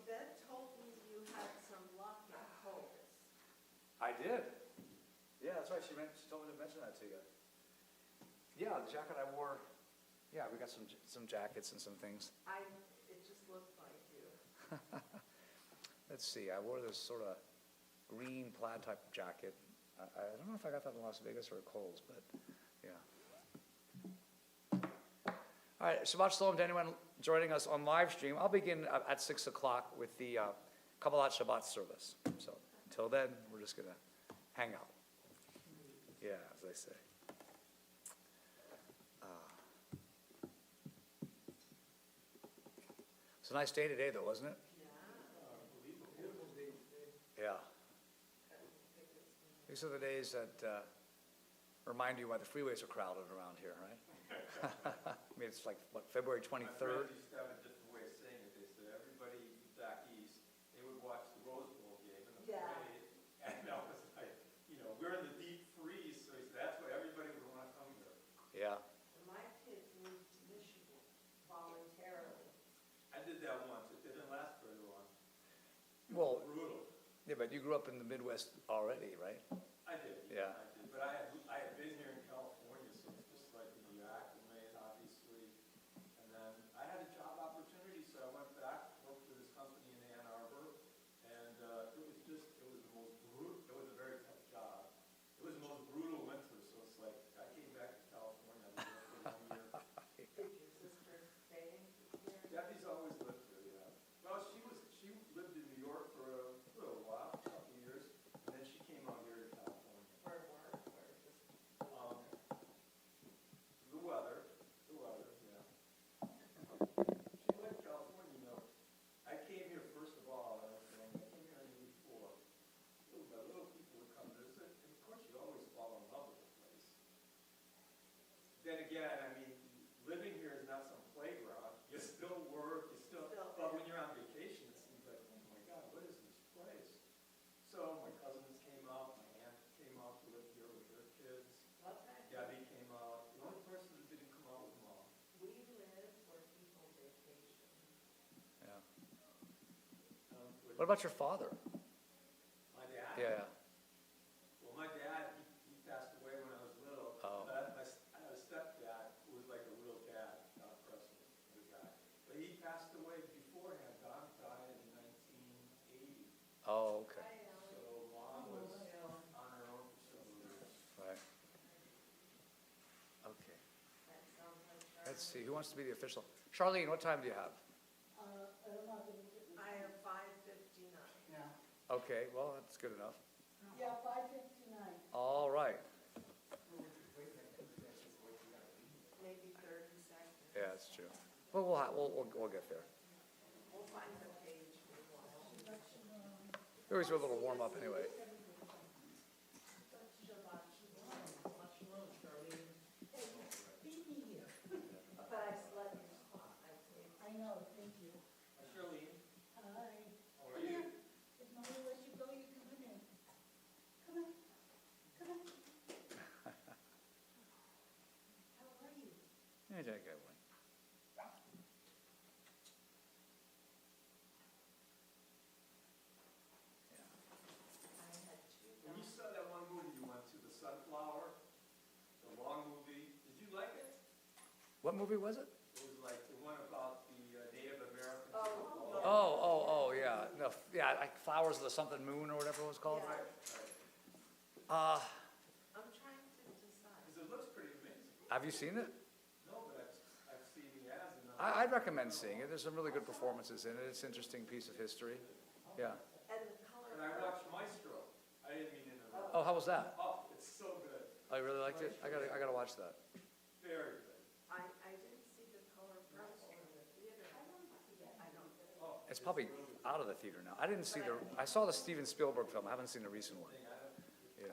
Beth told me you had some luck in Coles. I did. Yeah, that's right. She told me to mention that to you. Yeah, the jacket I wore. Yeah, we got some jackets and some things. It just looked like you. Let's see. I wore this sort of green plaid type of jacket. I don't know if I got that in Las Vegas or at Kohl's, but yeah. All right, Shabbat Shalom to anyone joining us on live stream. I'll begin at 6 o'clock with the Kabbalat Shabbat service. So until then, we're just going to hang out. Yeah, as they say. It's a nice day today, though, wasn't it? Yeah. These are the days that remind you why the freeways are crowded around here, right? I mean, it's like, what, February 23rd? My friends used to have a different way of saying it. They said everybody back east, they would watch the Rose Bowl game in the parade. And that was like, we're in the deep freeze, so he said that's why everybody would want to come here. Yeah. My kids moved to Michigan voluntarily. I did that once. It didn't last very long. It Well, was brutal. yeah, but you grew up in the Midwest already, right? I did. Yeah. I did. But I had been here in California, so it's just like you acclimate, obviously. And then I had a job opportunity, so I went back, worked for this company in Ann Arbor, and it was the most brutal. It was a very tough job. It was the most brutal winter, so it's like I came back to California. I lived there for 1 year. Did your sister stay here? Debbie's always lived here, yeah. Well, she lived in New York for a little while, a couple of years, and then she came out here to California. For work or just? The weather, yeah. She went to California, I came here first of all, I came here in '84. Little people would come visit, and of course you always fall in love with the place. Then again, I mean, living here is not some playground. You still work, but when you're on vacation, it seems like, oh my God, what is this place? So my cousins came out, my aunt came out to live here with their kids. Okay. Debbie came out. The only person that didn't come out was Mom. We live where people vacation. Yeah. What about your father? My dad? Yeah. Well, my dad, he passed away when I was little. Oh. But I had a stepdad who was like a real dad, God bless him, good guy. But he passed away beforehand. Don died in 1980. Oh, okay. So Mom was on her own for several years. Right. Okay. That sounds like Let's see. Who wants to be the official? Charlene, what time do you have? I have 5:59. Okay. Well, that's good enough. Yeah, 5:59. All right. Maybe 30 seconds. Yeah, that's true. Well, we'll get there. We'll find the page meanwhile. We always do a little warm up anyway. Beat me here. But I slept in your spot, I think. I know, thank you. Charlene, Hi. how are you? If Mommy lets you go, you can come in. Come on. Come on. How are you? Yeah, Jack, good one. I had two. When you saw that one movie you went to, The Sunflower, the long movie, did you like it? What movie was it? It was like the one about the Native Americans. Oh, yeah. No, yeah, like Flowers of the Something Moon or whatever it was called. Right. I'm trying to decide. Because it looks pretty amazing. Have you seen it? No, but I've seen the ads and I'd recommend seeing it. There's some really good performances in it. It's an interesting piece of history. Yeah. And the color. And I watched Maestro. I didn't mean to interrupt. Oh, how was that? Oh, it's so good. I really liked it. I gotta watch that. Very good. I didn't see the color purple in the theater. I don't. Oh, It's probably out of the theater now. I saw the Steven Spielberg film. I haven't seen the recent one. Yeah.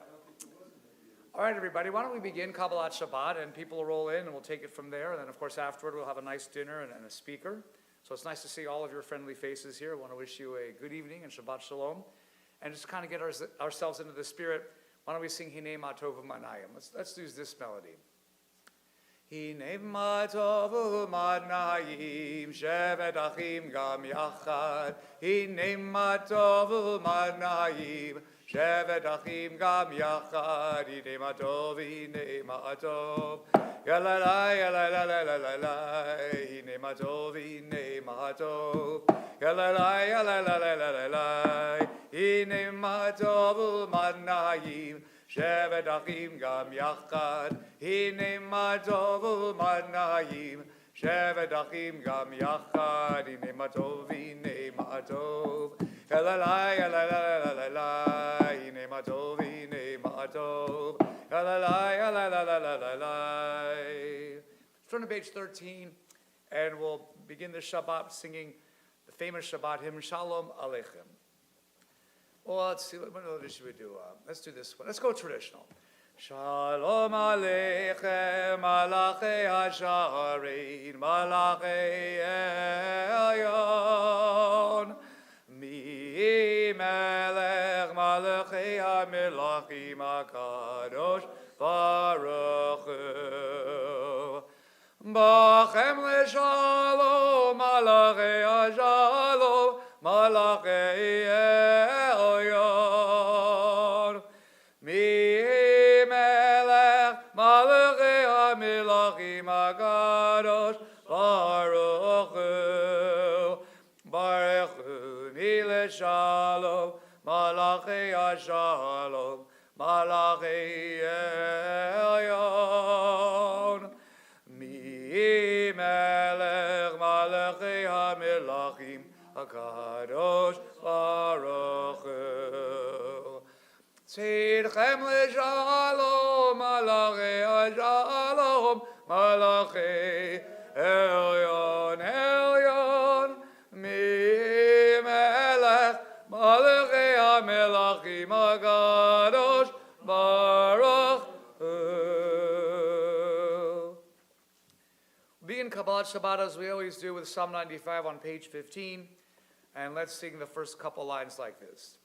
All right, everybody, why don't we begin Kabbalat Shabbat, and people will roll in, and we'll take it from there. And then, of course, afterward, we'll have a nice dinner and a speaker. So it's nice to see all of your friendly faces here. I want to wish you a good evening and Shabbat Shalom. And just kind of get ourselves into the spirit. Why don't we sing Hinei Ma Tova Manayim? Let's do this melody. הנה מה טוב ומה נעים, שבת אחים גם יחד. הנה מה טוב ומה נעים, שבת אחים גם יחד. הנה מה טוב, הנה מה טוב. יללי, יללי, יללי, הנה מה טוב, הנה מה טוב. יללי, יללי, יללי, הנה מה טוב ומה נעים, שבת אחים גם יחד. הנה מה טוב ומה נעים, שבת אחים גם יחד. הנה מה טוב, הנה מה טוב. יללי, יללי, יללי, הנה מה טוב, הנה מה טוב. יללי, יללי, יללי. Turn to page 13, and we'll begin the Shabbat singing the famous Shabbat hymn, Shalom Aleichem. Well, let's see, what other should we do? Let's do this one. Let's go traditional. Shalom Aleichem, Malachei HaSharein, Malachei Elyon. Mi Melech, Malachei HaMelachim HaKadosh, Baruch Hu. Bachem leShalom, Malachei HaShalom, Malachei Elyon. Mi Melech, Malachei HaMelachim HaKadosh, Baruch Hu. Baruch Hu, Mi leShalom, Malachei HaShalom, Malachei Elyon. Mi Melech, Malachei HaMelachim HaKadosh, Baruch Hu. Tzidchem leShalom, Malachei HaShalom, Malachei Elyon, Elyon. Mi Melech, Malachei HaMelachim HaKadosh, Baruch Hu. Begin Kabbalat Shabbat as we always do with Psalm 95 on page 15, and let's sing the first couple lines like this.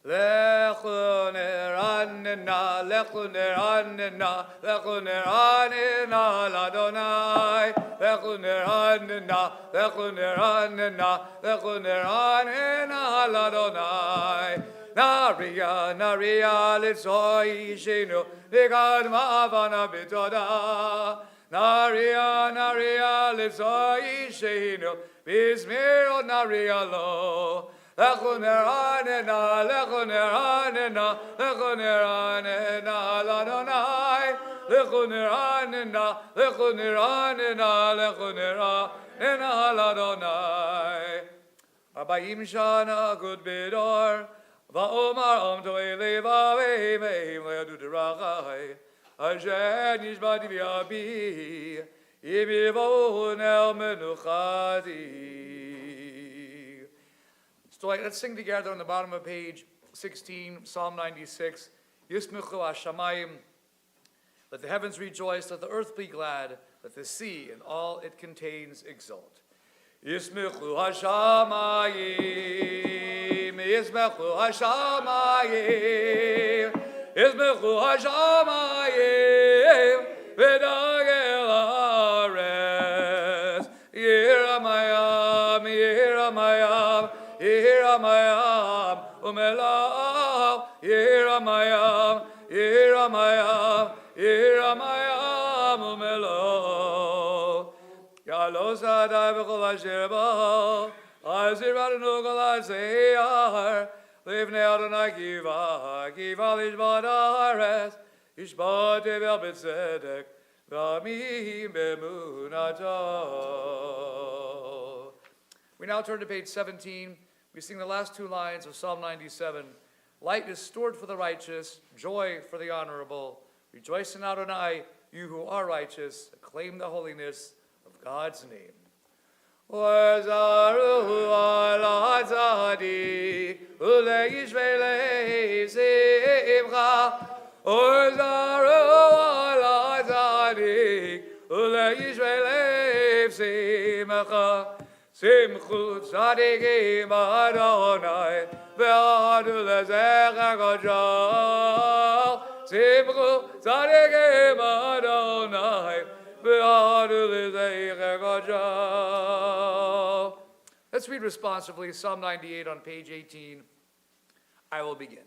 Lechu neranena, lechu neranena, lechu neranena l'Adonai. Lechu neranena, lechu neranena, lechu neranena l'Adonai. Naria, naria, litzoi ishenu, ligad ma'avana b'toda. Naria, naria, litzoi ishenu, bizmir naria lo. Lechu neranena, lechu neranena, lechu neranena l'Adonai. Lechu neranena, lechu neranena, lechu neranena l'Adonai. 40 shana good bidor, va'omar amto elevaveim veim le'adu derachai. Asher nishbati v'yabi, yibivon el menuchati. So let's sing together on the bottom of page 16, Psalm 96. Yismechu hashamayim. Let the heavens rejoice, let the earth be glad, let the sea and all it contains exult. Yismechu hashamayim, Yismechu hashamayim, Yismechu hashamayim, v'dagel haaretz. Yiramayam, Yiramayam, Yiramayam, umelah, Yiramayam, Yiramayam, Yiramayam, umelah. Yalos adai v'chol asher ba, azir adonu kol aseyar, livnei Adonai kiva, kiva lishbat haaretz, yishbat tevel b'tzedek, v'amim b'emunato. We now turn to page 17. We sing the last two lines of Psalm 97. Light is stored for the righteous, joy for the honorable. Rejoice in Adonai, you who are righteous. Acclaim the holiness of God's name. Wazaru ala tzadik, uleish ve'leiv simcha. Wazaru ala tzadik, uleish ve'leiv simcha. Simchu tzadikim Adonai, ve'adu lezecha kajal. Timru Tzadegim Adonai V'adu L'Zeicher Gadol. Let's read responsively Psalm 98 on page 18. I will begin.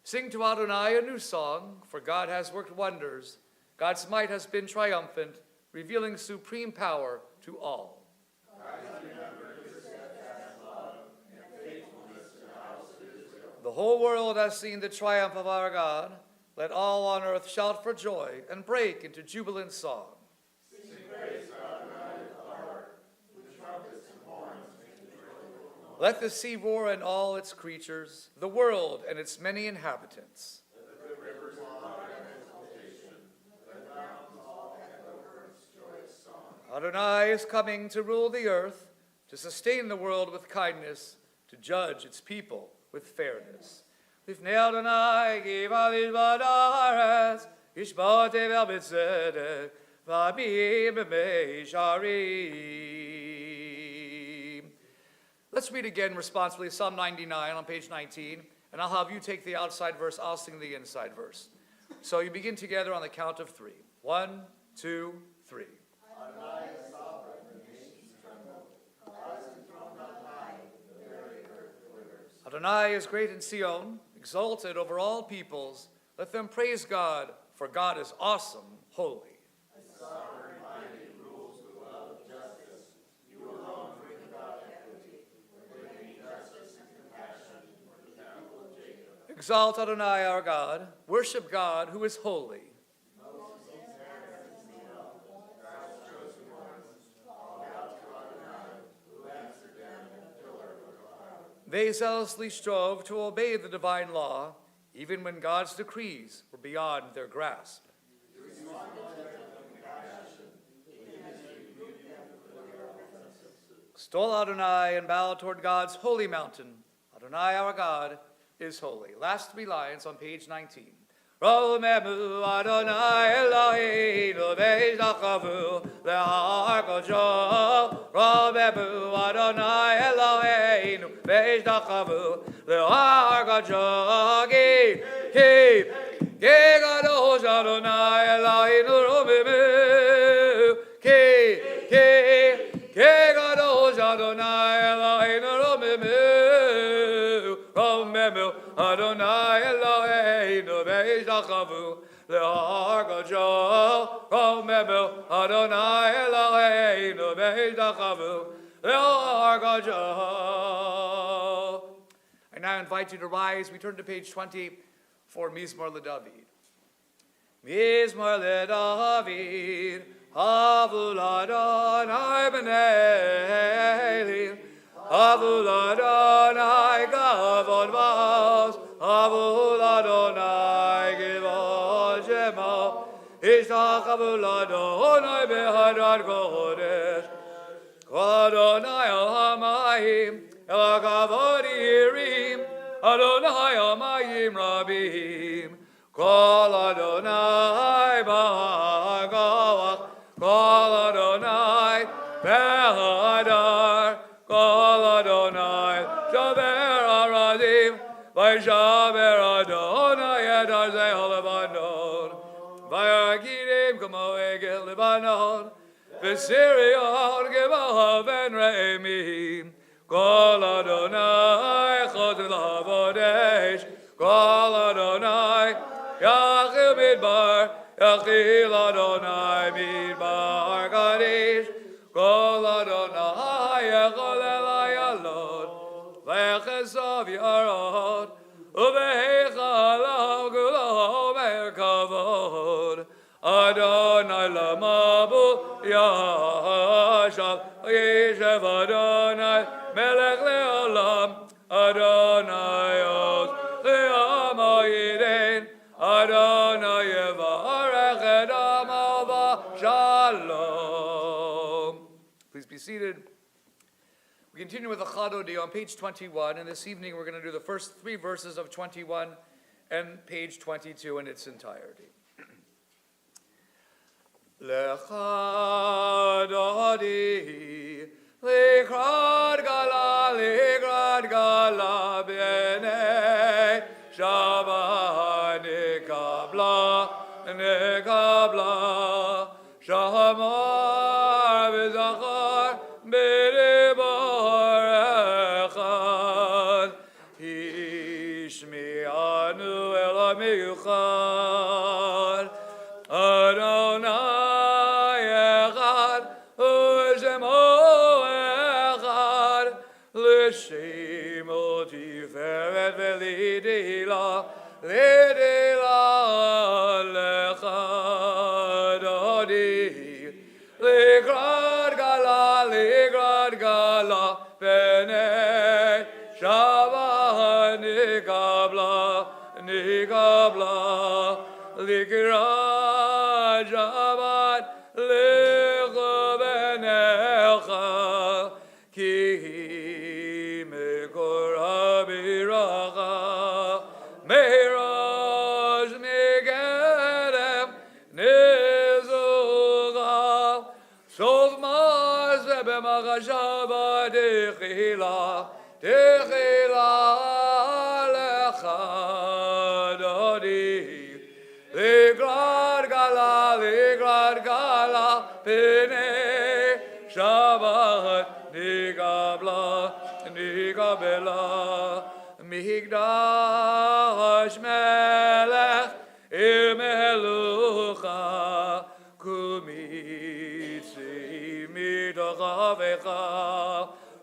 Sing to Adonai a new song, for God has worked wonders. God's might has been triumphant, revealing supreme power to all. The whole world has seen the triumph of our God. Let all on earth shout for joy and break into jubilant song. Sing praise to Adonai with the harp, with trumpets and horns, make the joyful noise. Let the sea roar and all its creatures, the world and its many inhabitants. Let the rivers honor and exultation. Let the mountains all echo earth's joyous song. Adonai is coming to rule the earth, to sustain the world with kindness, to judge its people with fairness. Lifnei Adonai givalis badaretz, yishbate vel b'tzedek, v'abim b'meisharim. Let's read again responsibly Psalm 99 on page 19, and I'll have you take the outside verse, I'll sing the inside verse. So you begin together on the count of 3. 1, 2, 3. Adonai is sovereign, the nations tremble. God is enthroned on high, the very earth quivers. Adonai is great in Sion, exalted over all peoples. Let them praise God, for God is awesome, holy. The sovereign mighty rules with love and justice. You alone bring about equity, bringing justice and compassion for the temple of Jacob. Exalt Adonai our God, worship God who is holy. They zealously strove to obey the divine law, even when God's decrees were beyond their grasp. Extol Adonai and bow toward God's holy mountain. Adonai our God is holy. Last 3 lines on page 19. Romemu Adonai Eloheinu ve'ishtachavu le'har kodsho. Romemu Adonai Eloheinu ve'ishtachavu le'har kodsho. Ki kadosh Adonai Eloheinu romemu. Ki kadosh Adonai Eloheinu romemu. Romemu Adonai Eloheinu ve'ishtachavu le'har kodsho. Romemu Adonai Eloheinu ve'ishtachavu le'har kodsho. I now invite you to rise. We turn to page 20 for Mizmor LeDavid. Mizmor LeDavid, Havul Adonai b'nei Havul Adonai kavod v'az, Havul Adonai givon shemo, Ishtachavu Adonai b'hadrat kodesh, Kol Adonai al hamayim, el hakavod yirim, Adonai al mayim rabim, Kol Adonai b'hagavach, Kol Adonai b'hadar, Kol Adonai shaver aradim, v'shaver Adonai et arzei ha'lebanon, v'yakirim kamo egel Lebanon, v'sirion gevah ben re'emim, Kol Adonai chotel havodesh, Kol Adonai yachil midbar, yachil Adonai midbar kadesh, Kol Adonai yechol elai alon, v'echesov yarod, u'v'heichalav kulo merkavod, Adonai lamabu yashav, yishev Adonai melech le'olam, Adonai oz le'amayidin, Adonai yevarech edam alva shalom. Please be seated. We continue with the Chadodi on page 21, and this evening we're going to do the first 3 verses of 21 and page 22 in its entirety. Lechadodi, likrad gala b'nei Shabbat nikabla L'shem Tiferet v'Lidila, Lidila lecha Adoni, Ligrad Gala, B'nei Shabbat Nigabla, Ligrad Shabbat Lecha B'necha, Ki Mekor HaBiracha, Meiraj Megerem Nizucha, Sof Maz B'machashava Techila Lecha Adoni, Ligrad Gala, B'nei Shabbat Nigabla, Migdash Melech Imelucha, Kumitzi Midochavecha,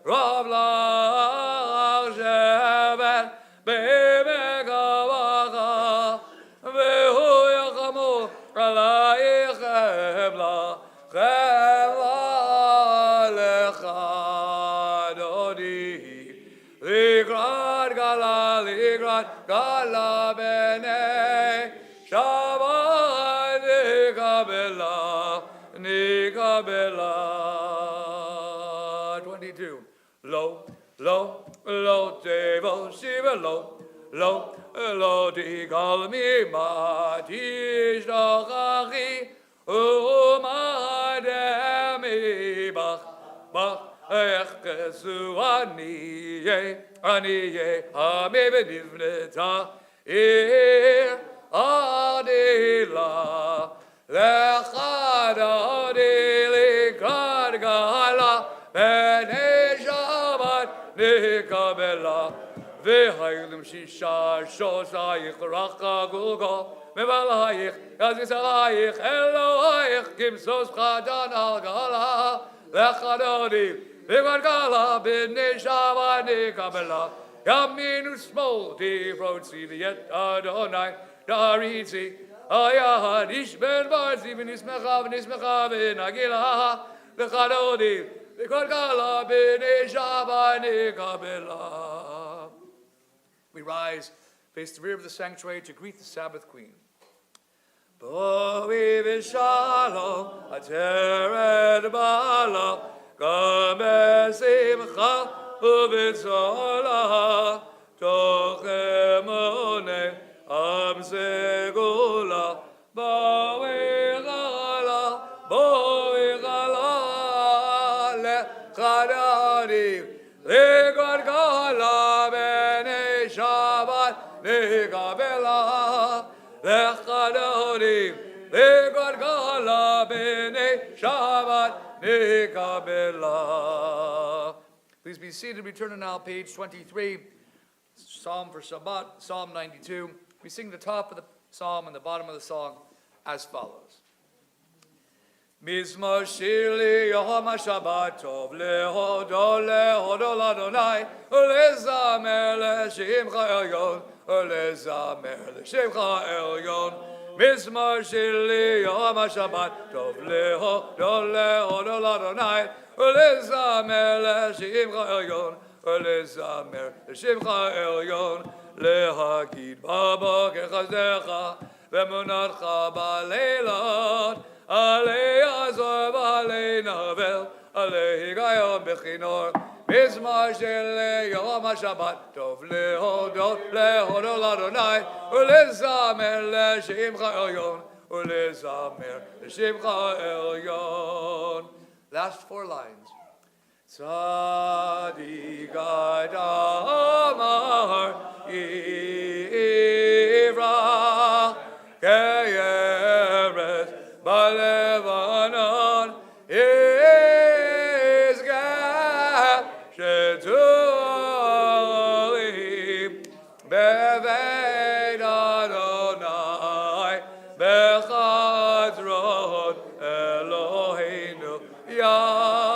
Rav Lach Shevet B'megavacha, V'hu Yachamu Alayich Chevla Lecha Adoni, Ligrad Gala B'nei Shabbat Nigabla. 22. Lo, Devo, Shiva, lo, Digal Mima, Tishdachachi, Umademi, Bach, Echkesu, Aniye, Amibinivneta, Adila, Lechad Adili, Gala, B'nei Shabbat Nigabla, V'haylim Shisha, Shosayich, Racha Gugo, Mevalayich, Yazisalayich, Elohayich, Kimsos Chadan Al Gala, Lechad Adili, Gala, B'nei Shabbat Nigabla, Yaminu Smolti, Rotzi, Yet Adonai, Daritzi, Ayahad, Ishben Barzi, V'nismechav, Nagila, L'chadodi, L'chadgala, B'nei Shabbat Nigabla. We rise, face the rear of the sanctuary to greet the Sabbath Queen. Boi v'shalom, ateret bala, gam besimcha u'b'tzola, toch emuneh am segula, boi gala, lechadadi, legad gala, b'nei Shabbat nigabela, lechadadi, legad gala, b'nei Shabbat nigabela. Please be seated. We turn to now page 23, Psalm for Shabbat, Psalm 92. We sing the top of the psalm and the bottom of the song as follows. Mizmor shili Yom HaShabbat tov lehodol Adonai, ulezamer l'shimcha elyon, ulezamer l'shimcha elyon. Mizmor shili Yom HaShabbat tov lehodol Adonai, ulezamer l'shimcha elyon, ulezamer l'shimcha elyon. Lehagid b'boker chazdecha, v'emunatcha b'leilot, Alei azor v'alei navel, alei higayon b'chinor, Mizmar shel Yom HaShabbat tov lehodol Adonai, ulezamer l'shimcha elyon, ulezamer l'shimcha elyon. Last four lines. Tzadik Adamar Yivra Keyeres Balevanon Yizgah Shetulim Beved Adonai Bechadron Eloheinu Yavricha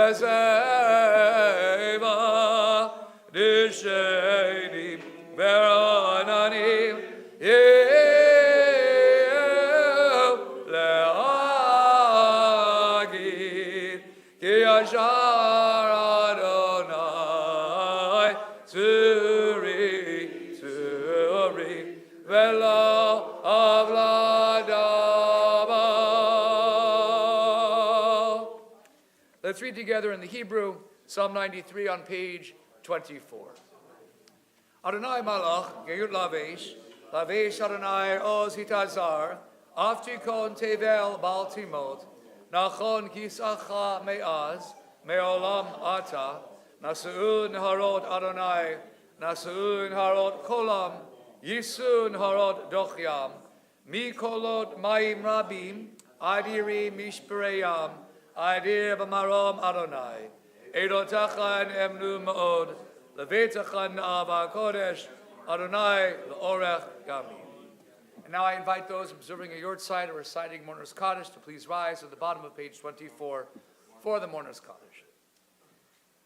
Veseva Dishenim Verananim Leagid Ki Yashar Adonai Turi Velo Avladava. Let's read together in the Hebrew, Psalm 93 on page 24. Adonai Malach, Geyut Lavesh, Lavesh Adonai Oz Hitazar, Aftikon Tevel Bal Timot, Nachon Kisacha Me'az, Me'olam Ata, Nasu'un Harod Adonai, Nasu'un Harod Kolam, Yisun Harod Dochyam, Mikolot Maim Rabim, Adiri Mishpereyam, Adir B'marom Adonai, Edotachan Emnu Ma'od, Levetachan Ava Kodesh, Adonai L'orech Gami. And now I invite those observing a yard side or reciting Mourner's Kaddish to please rise at the bottom of page 24 for the Mourner's Kaddish.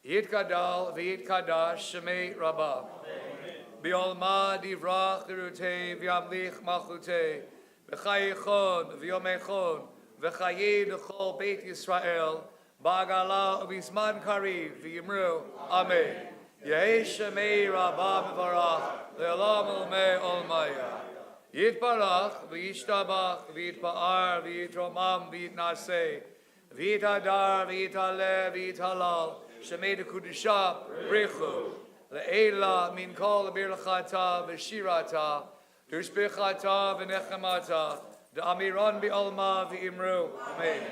Yit Kadal V'yit Kadash Shemei Rabbah. Biolma Divrach Dirutei V'yamlich Malchutei V'chayichon V'yomechon V'chayid Chol Beit Yisrael Ba'agala V'izman Kariv V'yimru Amen. Yehi Shemei Rabbah V'varach Le'olam Olmei Olmaya Yitbarach V'yishtabach V'yitpa'ar V'yitromam V'yitnaseh V'yitadar V'yitalev V'yithalal Shemei Dekudusha Brichu Le'ela Min Kol Birchata V'shirata Dushbichata V'nechemata D'amiron B'olma V'imru Amen.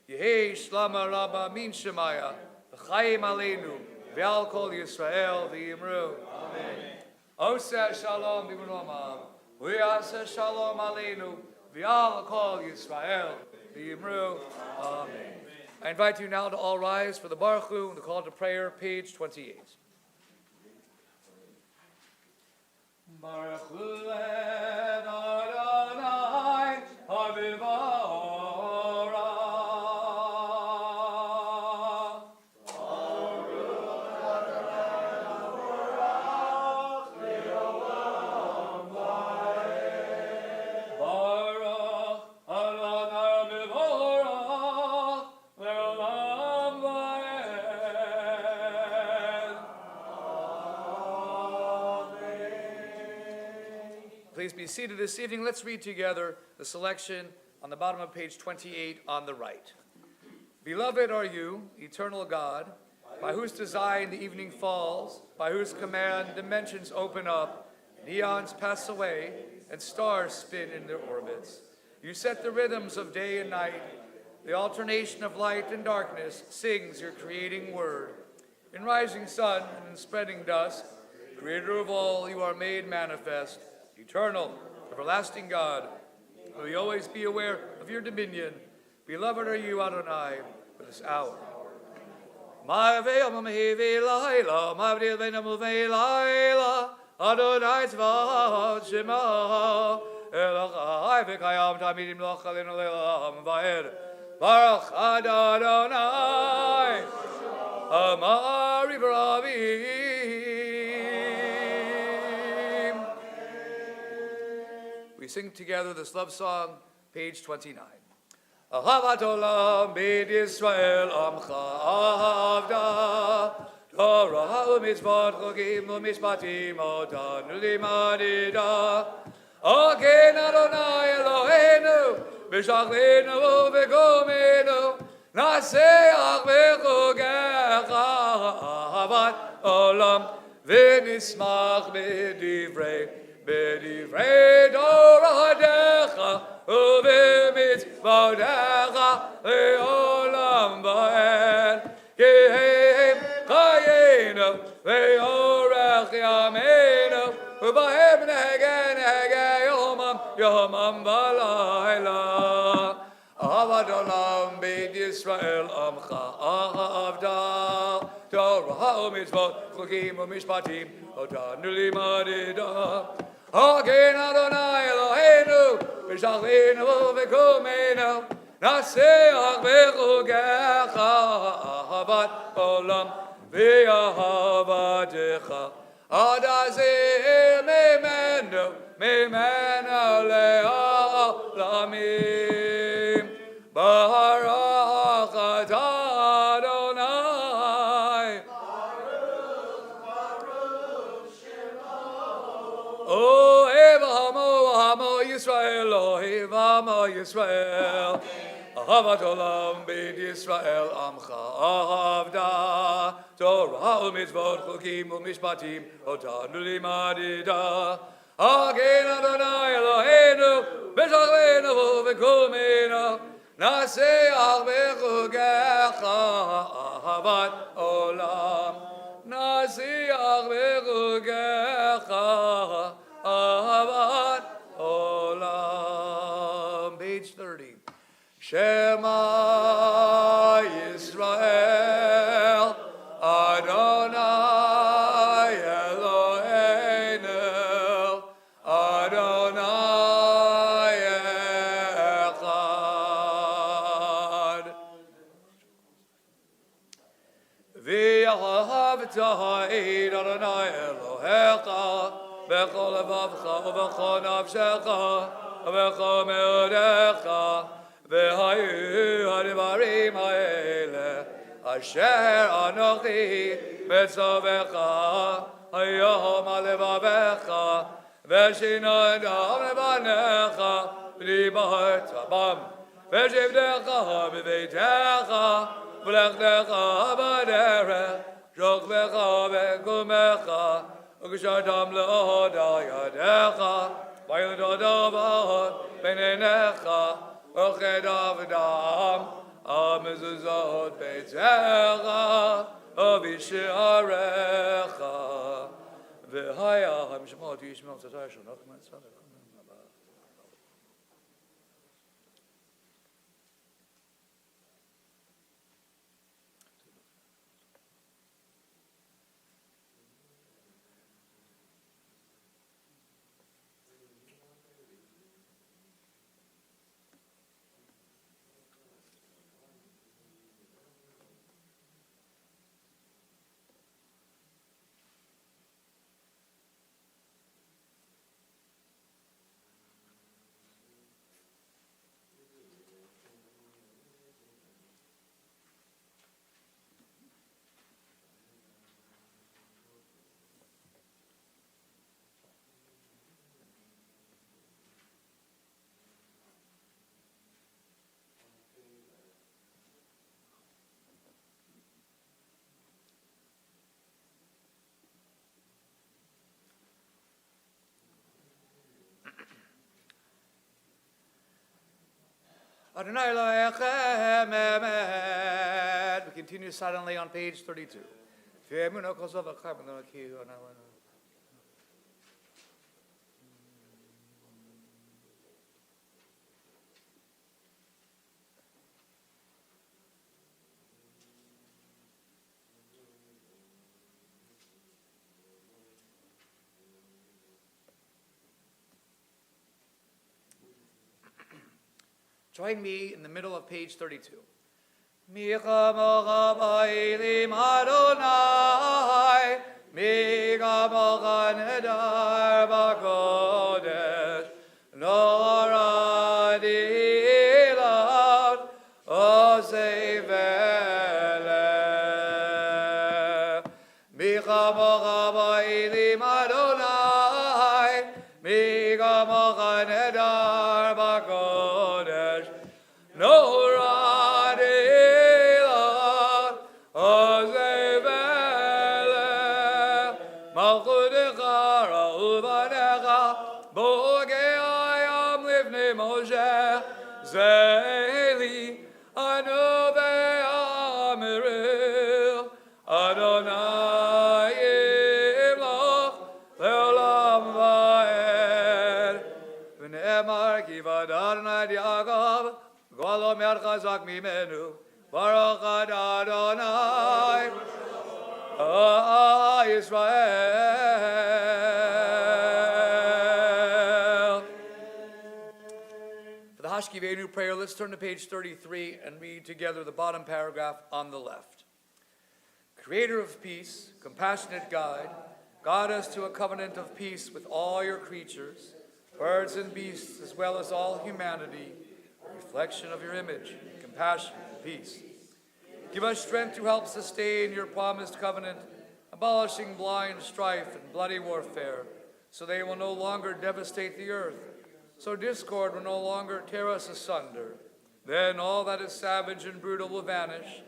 Yehi Shlama Rabba Min Shemaya V'chayim Aleinu V'al Kol Yisrael V'imru Amen. Oseh Shalom B'Romam V'yaseh Shalom Aleinu V'al Kol Yisrael V'imru Amen. I invite you now to all rise for the Baruch Hu, the call to prayer, page 28. Baruch Hu Adonai Havivara. Please be seated this evening. Let's read together the selection on the bottom of page 28 on the right. Beloved are you, eternal God, by whose design the evening falls, by whose command dimensions open up, neons pass away, and stars spin in their orbits. You set the rhythms of day and night. The alternation of light and darkness sings your creating word. In rising sun and in spreading dusk, creator of all, you are made manifest. Eternal, everlasting God, will you always be aware of your dominion? Beloved are you, Adonai, for this hour. Adonai tzvaot shema Elochai v'kayam tamidim lochalinu le'olam va'ed Baruch Adonai Amari v'ravim. We sing together this love song, page 29. Ahavat olam beit Yisrael amcha avda Torah u'mitzvot chogim u'mishpatim otanu limadida Agen Adonai Eloheinu v'shachlenu v'gomenu Naseach v'chogecha ahavat olam v'nismach b'divrei Toratecha u'b'mitzvotecha le'olam va'ed Kihem chayenu ve'orech yameinu u'bahem nehege yomam v'layla Avad olam beit Yisrael amcha avda Torah u'mitzvot chugim u'mishpatim otanu limadida Hagen Adonai Eloheinu v'shachlenu v'kumenu Naseach bechugecha ahavat olam v'ahavatecha ad azeh memenu le'olamim Baruch atah Adonai Ohev hamo Yisrael, Ohev hamo Yisrael. Ahavat olam beit Yisrael amcha ahavda. Torah u'mitzvot chukim u'mishpatim otanu limadida. Hagen Adonai Eloheinu b'shachleinu v'kumenu. Naseach bechugecha ahavat olam. Naseach bechugecha ahavat olam. Page 30. Shema Yisrael Adonai Eloheinu Adonai Echad V'ahavta ha'ed Adonai Elohecha B'chol levavcha u'b'chol nafshecha u'b'chol me'odecha V'hayu ha'divarim ha'ele asher anochi metzovecha hayom ha'levavecha v'shinodam levanecha v'dibar tabam v'shivdecha b'veitecha v'lechtecha b'derech shokvecha v'kumecha v'kshatam le'oda yadecha v'yododavah b'neinecha Ochedavdam, Amezuzot Beitecha, Avisharecha, V'haya Hamshemot Yishmel Tzatay Shonach Metzadek. Adonai Elohechem Emet. We continue silently on page 32. Join me in the middle of page 32. Micha mocha ba'ilim Adonai, Micha mocha nedar b'kodesh, Nora dilat osei veleh. Micha mocha ba'ilim Adonai, Micha mocha nedar b'kodesh, Nora dilat osei veleh. Malchutecha ra'u banecha, bogei ayam livnei Moshe, Zeili anu ve'amiril, Adonai imloch le'olam va'ed. V'ne'emar ki v'adonai Yaakov, Golom yad chazak mimenu, Baruch Adonai, Yisrael. For the Skivenu prayer. Let's turn to page 33 and read together the bottom paragraph on the left. Creator of peace, compassionate guide, guide us to a covenant of peace with all your creatures, birds and beasts, as well as all humanity, a reflection of your image, compassion, and peace. Give us strength to help sustain your promised covenant, abolishing blind strife and bloody warfare, so they will no longer devastate the earth, so discord will no longer tear us asunder. Then all that is savage and brutal will vanish,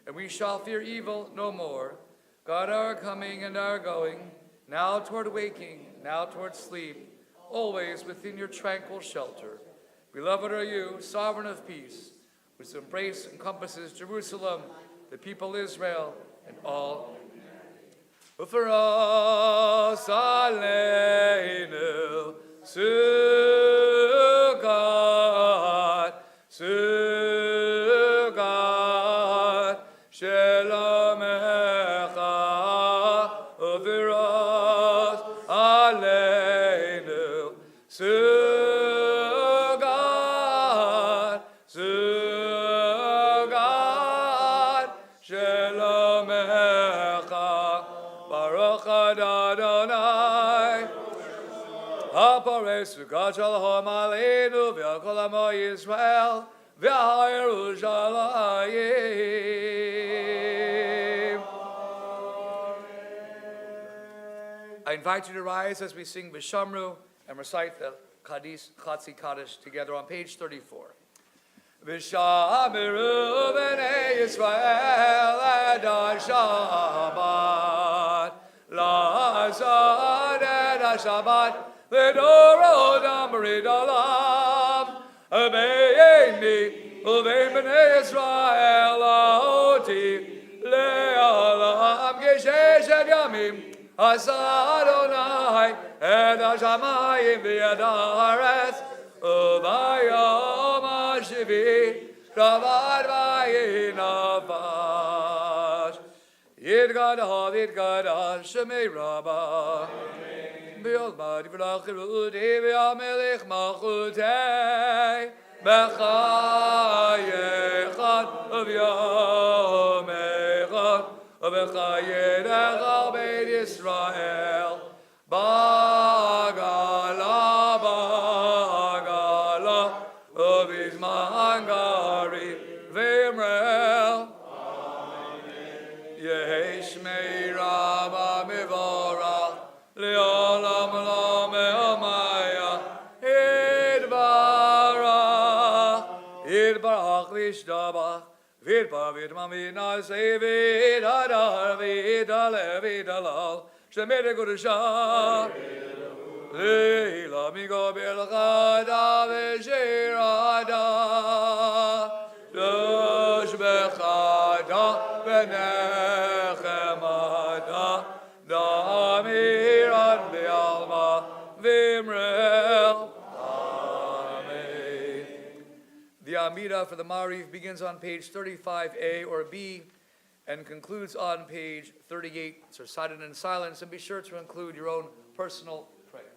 and we shall fear evil no more. God, our coming and our going, now toward waking, now toward sleep, always within your tranquil shelter. Beloved are you, sovereign of peace, which embrace encompasses Jerusalem, the people Israel, and all. For us, Aleinu, Sukkot, Sukkot, Shelamecha, over us, Aleinu, Sukkot, Sukkot, Shelamecha, Baruch Adonai, Hapare Sukkot Shalom Aleinu, V'Kol Amo Yisrael, V'Yerushalayim. I invite you to rise as we sing V'Shamru and recite the Kaddish, Chatzi Kaddish together on page 34. V'Shamru b'nei Yisrael Adon Shabbat, La'asad et HaShabbat, V'dorot Amrit Olam, Be'eni u'vein b'nei Yisrael Oti, Le'olam Gesheshet Yamim, Asa Adonai et HaShamayim v'yad ha'aretz, U'bayom ha'shivi Shabbat v'yinavash. Yidgadah Shemei Rabbah, B'yolmad yivlach Yerudi v'yamelech malchutei, B'chayechad v'yom echad, V'chayedecha beit Yisrael, Bagala, Bagala, V'izman gari v'imrel. Yeshmei Rabbah Mivorach, Le'olam Olam E'omaya, Yidbarach, Yidbarach V'ishtabach, V'idbar V'idman V'naseh V'idadar V'idaleh V'idalal, Shemei Kodesha, Le'ila Migo B'elchada V'shirada, Dosh B'chada V'nechemada, Damiran B'alma V'imrel. Amen. The Amidah for the Mariv begins on page 35A or B and concludes on page 38. So recited in silence, and be sure to include your own personal prayer.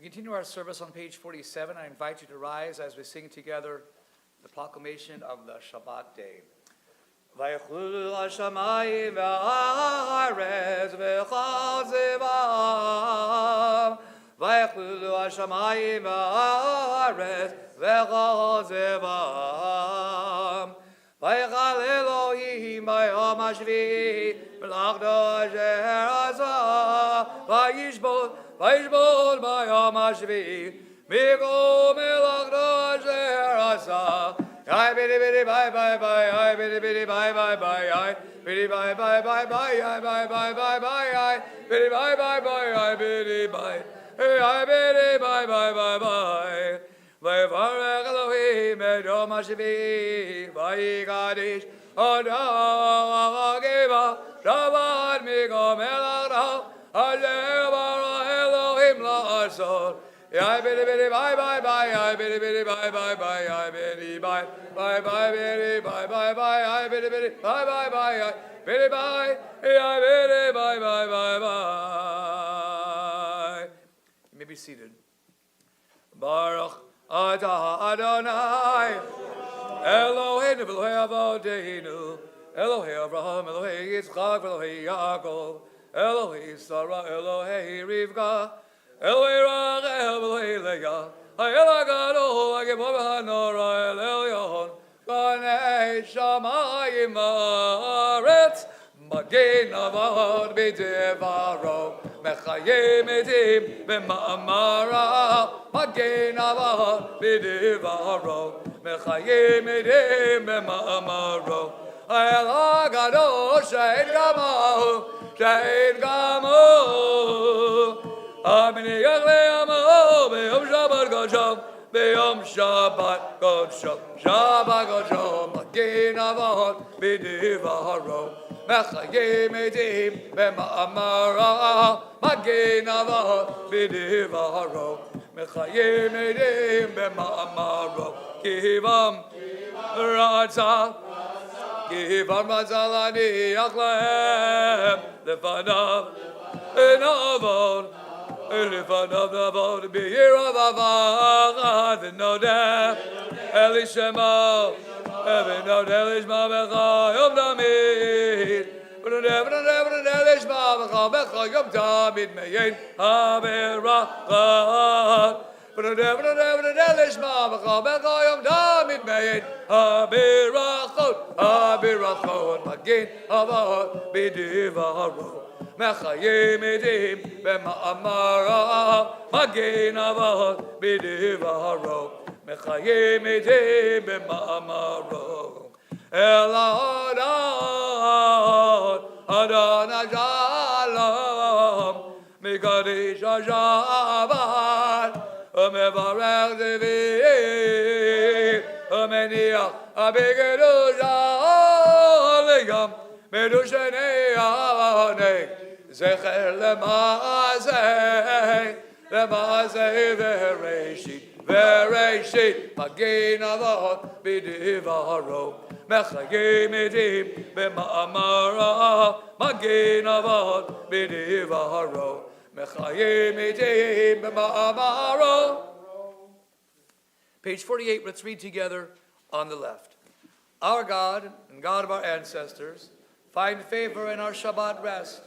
continue our service on page 47, I invite you to rise as we sing together the proclamation of the Shabbat day. ויחולו השמיים והארץ וכל זבם. ויחולו השמיים והארץ וכל זבם. ויחל אלוהים ביום השביעי מלאכתו אשר עשה. וישבות ביום השביעי מכל מלאכתו אשר עשה. Hi bitty bitty bye bye bye, hi bitty bitty bye bye bye, hi bitty bye bye bye bye, hi bye bye bye bye, hi bitty bye bye bye, hi bitty bye, hey hi bitty bye bye bye bye. Vayvarech Elohim et Yom HaShvi'i, vayikadish Adageva Shabbat mikol melachto asher bara Elohim la'asot. Hi bitty bitty bye bye bye, hi bitty bitty bye bye bye, hi bitty bye bye bye bitty bye bye bye, hi bitty bitty bye bye bye, hi bitty bye, hi bitty bye bye bye bye. You may be seated. Baruch Atah Adonai Eloheinu v'Elohei Avodeinu Elohei Avraham Elohei Yitzchak Elohei Yaakov Elohei Sarah Elohei Rivka Elohei Rachel Elohei Leah Hayel HaGadol HaGibor v'Hanora El Elyon Ganei Shamayim Haaretz Magen Avot B'Devaro Mechayim Edim B'Ma'amara Magen Avot B'Devaro Mechayim Edim B'Ma'amaro El HaGadol Shein Gamahu Shein Gamahu Aminiach Le'amahu B'Yom Shabbat Godshom B'Yom Shabbat Godshom Shabbat Godshom Magen Avot B'Devaro Mechayim Edim B'Ma'amara Magen Avot B'Devaro Mechayim Edim B'Ma'amara Kivam Ratzah Kivam Ratzah Laniach Lehem Lefanav Navod Lefanav Navod B'Yirav Avad V'Nodeh Elishema V'Nodeh Elishma B'Chayom Damid V'Nodeh Elishma B'Chayom Damid Me'yin HaBerachat V'Nodeh Elishma B'Chayom Damid Me'yin HaBerachot Magen Avot B'Devaro Mechayim Edim B'Ma'amara Magen Avot B'Devaro Mechayim Edim B'Ma'amara El Adonai Shalom Mekadesh HaShabbat Mevarech Zevir Meniach Abigedusha Aligam Medushanei Anek Zecher Lemazeh Vereshit Magen Avot B'Devaro Mechayim Edim B'Ma'amara Magen Avot B'Devaro Mechayim Edim B'Ma'amara. Page 48, let's read together on the left. Our God and God of our ancestors, find favor in our Shabbat rest.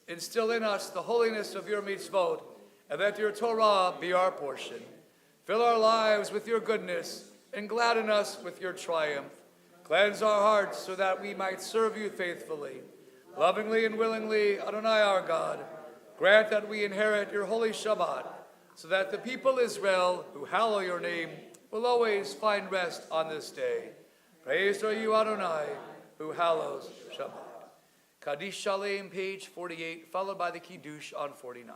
Instill in us the holiness of your mitzvot, and let your Torah be our portion. Fill our lives with your goodness, and gladden us with your triumph. Cleanse our hearts so that we might serve you faithfully. Lovingly and willingly, Adonai our God, grant that we inherit your holy Shabbat, so that the people Israel, who hallow your name, will always find rest on this day. Praised are you, Adonai, who hallows Shabbat. Kaddish Shalem, page 48, followed by the Kiddush on 49.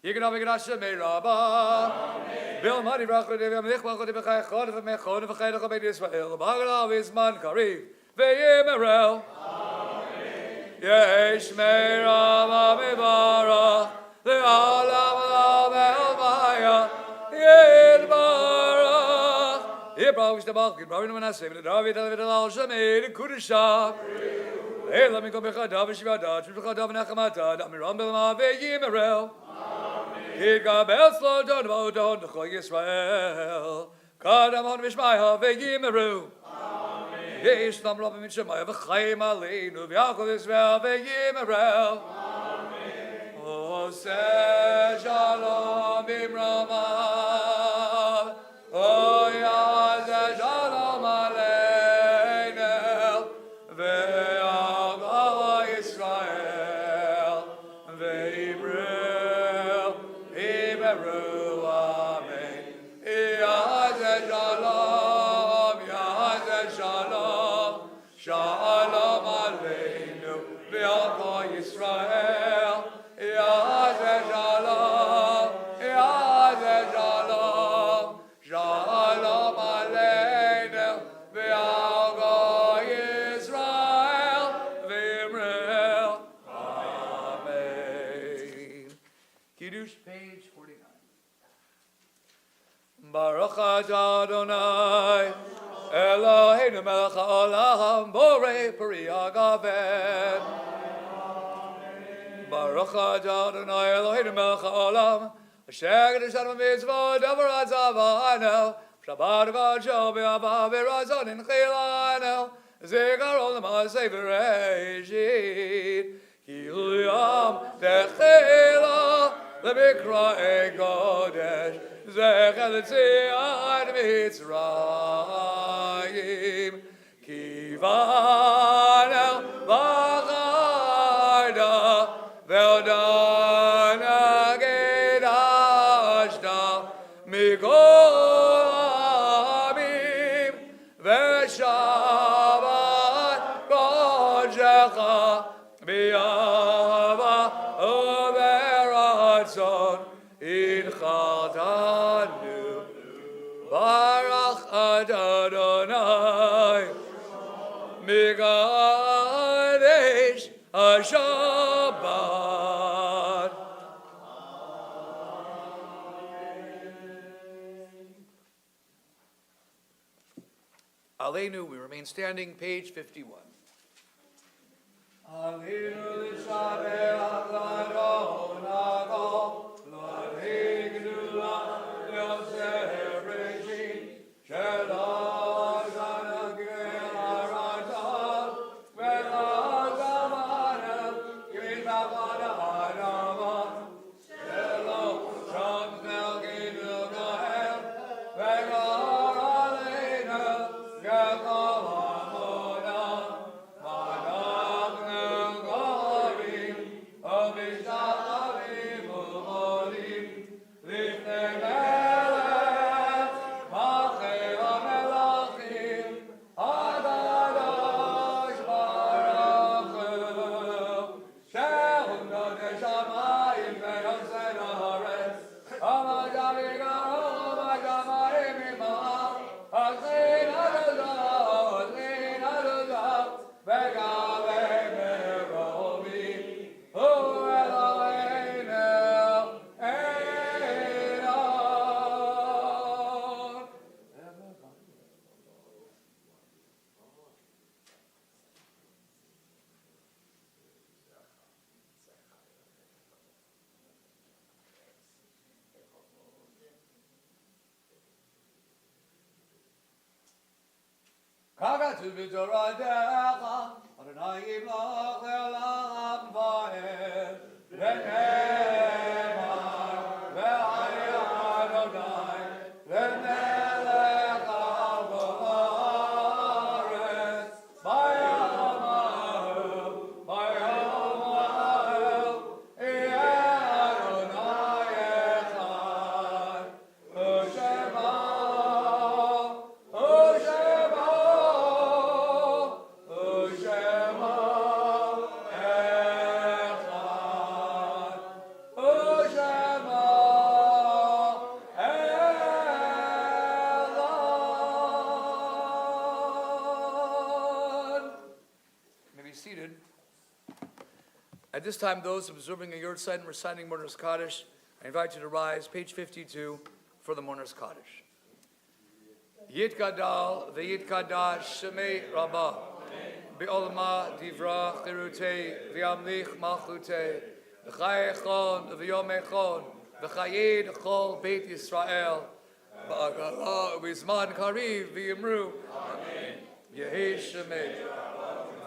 Yigadam Yigadashem Me'Rabah. Bil Madi Brachot Evim Lichbachot Evachai Chod Evamechod Evachai Chobed Yisrael. Bagalav Izman Kariv. Ve'yimerel. Yesh Me'Rabah Me'Barach. Le'alam Ve'Elmaya. Yidbarach. Yibrach V'Shtabach. Yibrach V'Naseh. V'David V'Dalal Shemei. L'Kudusha. Hey, let me go Bechadav V'Shivadav. V'Chadav V'Nachamata. Amiram B'Lama Ve'yimerel. יתקבל סלוטון ואודון לכל ישראל. קדמון ושמיה וימרו. ישלם רבים מן שמיה וחיים עלינו ויעקב ישראל וימרו. עושה שלום במרומיו. יעשה שלום עלינו ויעקב ישראל וימרו אמן. יעשה שלום שלום עלינו ויעקב ישראל. יעשה שלום שלום עלינו ויעקב ישראל ויאמרו אמן. Kiddush, page 49. Baruch atah Adonai Eloheinu melech haolam borei peri hagafen. Baruch atah Adonai Eloheinu melech haolam asher kedushan v'mitzvot davar atzavanu shabbat v'ashal b'ava v'razon inchilanu zikaron l'maaseh v'reishit kilu yom techila l'mikra'ei kodesh zecher l'tzion Mitzrayim kivanu v'charda ve'odana gedashta mikol amim ve'shabat kodshecha b'yava u'beratzon inchatanu. Baruch atah Adonai Mekadesh HaShabbat. Aleinu, we remain standing, page 51. Aleinu l'shabeach l'Adonai l'adei gdula l'yoseh breshit shelach zanagel haratzon v'chazamanem k'mizbachad ha'adama shelach shamzel gidul kohen v'kol aleinu k'kol hamonah v'anachnu korim u'mishtachavim u'cholim lifnei melech malchei hamelachim HaKadosh Baruch Hu shehu notei shamayim ve'yosei haaretz ha'madam yikarohu b'shamayim imach hazrin adulav v'kavei meromim hu Eloheinu Enon. Kagatu b'toratecha Adonai yimloch le'olam va'ed v'ne'emar ve'ani Adonai v'melech al kol haaretz bayom ha'el yeh Adonai echad u'shema At this time, those observing a yard site and reciting Mourner's Kaddish, I invite you to rise, page 52, for the Mourner's Kaddish. Yitgadal v'yitkadash shemei Rabbah, be'olma divra chirutei v'yamlich malchutei, v'chai echon v'yom echon, v'chayed chol Beit Yisrael, ba'agala u'bizman kariv v'yimru, Amen. Yehi Shemei,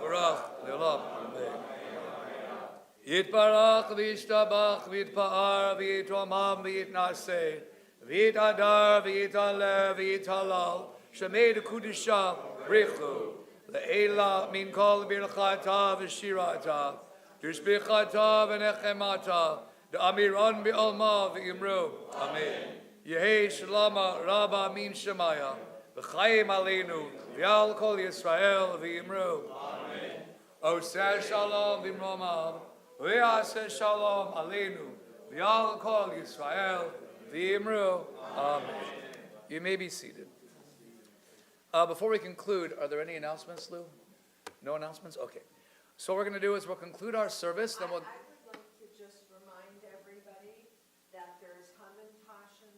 Barach Le'olam, Amen. Yitbarach v'yishtabach v'yitpa'ar v'yitomam v'yitnaseh, v'yitadar v'yitalev v'yitalal, Shemei Kudisha Richu, Le'ela min kol birchata v'shirata, Dushbichata v'nechemata, Da'amiran bi'alma v'yimru, Amen. Yehi Shalama Rabba min Shemaya, V'chayim aleinu, V'yal kol Yisrael v'yimru, Amen. Oseh shalom v'imromav, V'yaseh shalom aleinu, V'yal kol Yisrael v'yimru, Amen. You may be seated. Before we conclude, are there any announcements, Lou? No announcements? Okay. So what we're going to do is we'll conclude our service, then we'll... I would like to just remind everybody that there's Hamantashen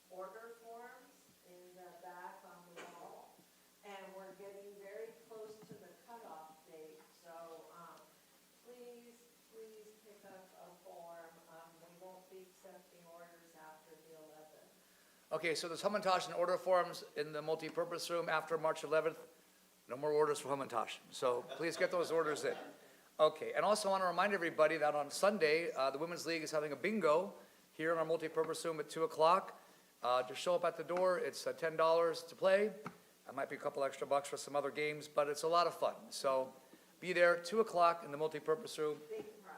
order forms in the back on the wall, and we're getting very close to the cutoff date, so please pick up a form. We won't be accepting orders after the 11th. Okay, so there's Hamantash and order forms in the multi-purpose room after March 11th. No more orders for Hamantash. So please get those orders in. Okay, and also I want to remind everybody that on Sunday, the Women's League is having a bingo here in our multi-purpose room at 2 o'clock. Just show up at the door. It's $10 to play. It might be a couple extra bucks for some other games, but it's a lot of fun. So be there 2 o'clock in the multi-purpose room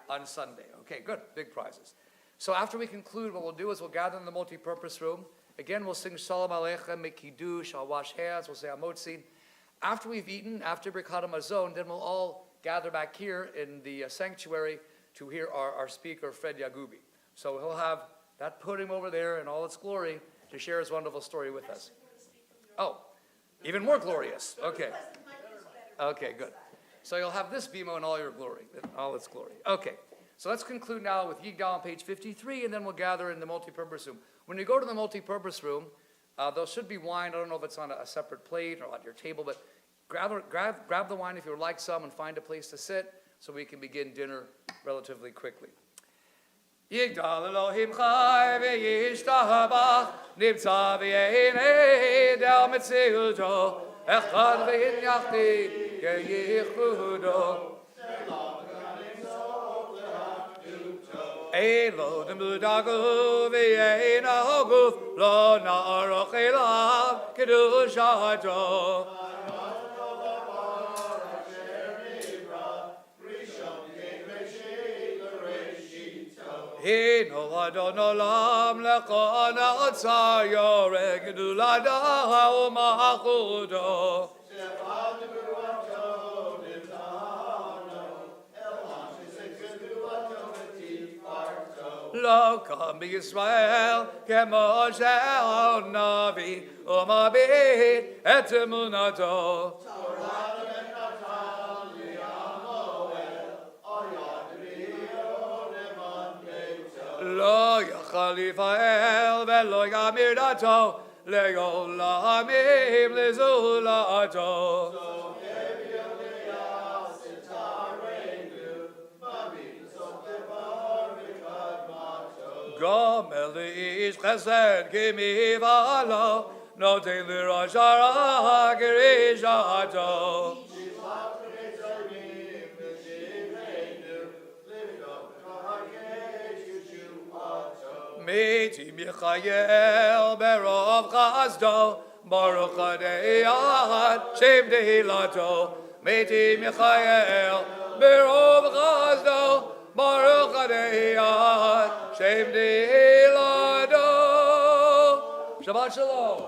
on Sunday. Okay, good. Big prizes. So after we conclude, what we'll do is we'll gather in the multi-purpose room. Again, we'll sing Shalom Aleichem, make Kiddush, I'll wash hands, we'll say Hamotzi. After we've eaten, after Birkat HaMazon, then we'll all gather back here in the sanctuary to hear our speaker, Fred Yagubi. So he'll have that pudding over there in all its glory to share his wonderful story with us. Oh, even more glorious. Okay. Okay, good. So you'll have this bimo in all your glory, in all its glory. Okay. So let's conclude now with Yigdal on page 53, and then we'll gather in the multi-purpose room. When you go to the multi-purpose room, there should be wine. I don't know if it's on a separate plate or on your table, but grab the wine if you would like some and find a place to sit so we can begin dinner relatively quickly. Yigdal Elohim chai v'yishtabach nimtza v'yeinei del metzilto echad v'yinyachti yeyichudo Elo demudagu v'yeina hoguf lo na'aroch elav kedushato. Hino adon olam lecha na'atzar yoreg geduladaha u'machudo. Lo kam Yisrael k'Moshe Navi u'mabit et emunato. Lo yachal Yifa'el ve'lo yamir dato le'olamim lezulato. Gomel ish chesed kimi v'alo noten l'roshara gerishato. Meti Michael berov chazdo baruch adei shem dehilato. Meti Michael berov chazdo baruch adei shem dehilato. Shabbat shalom.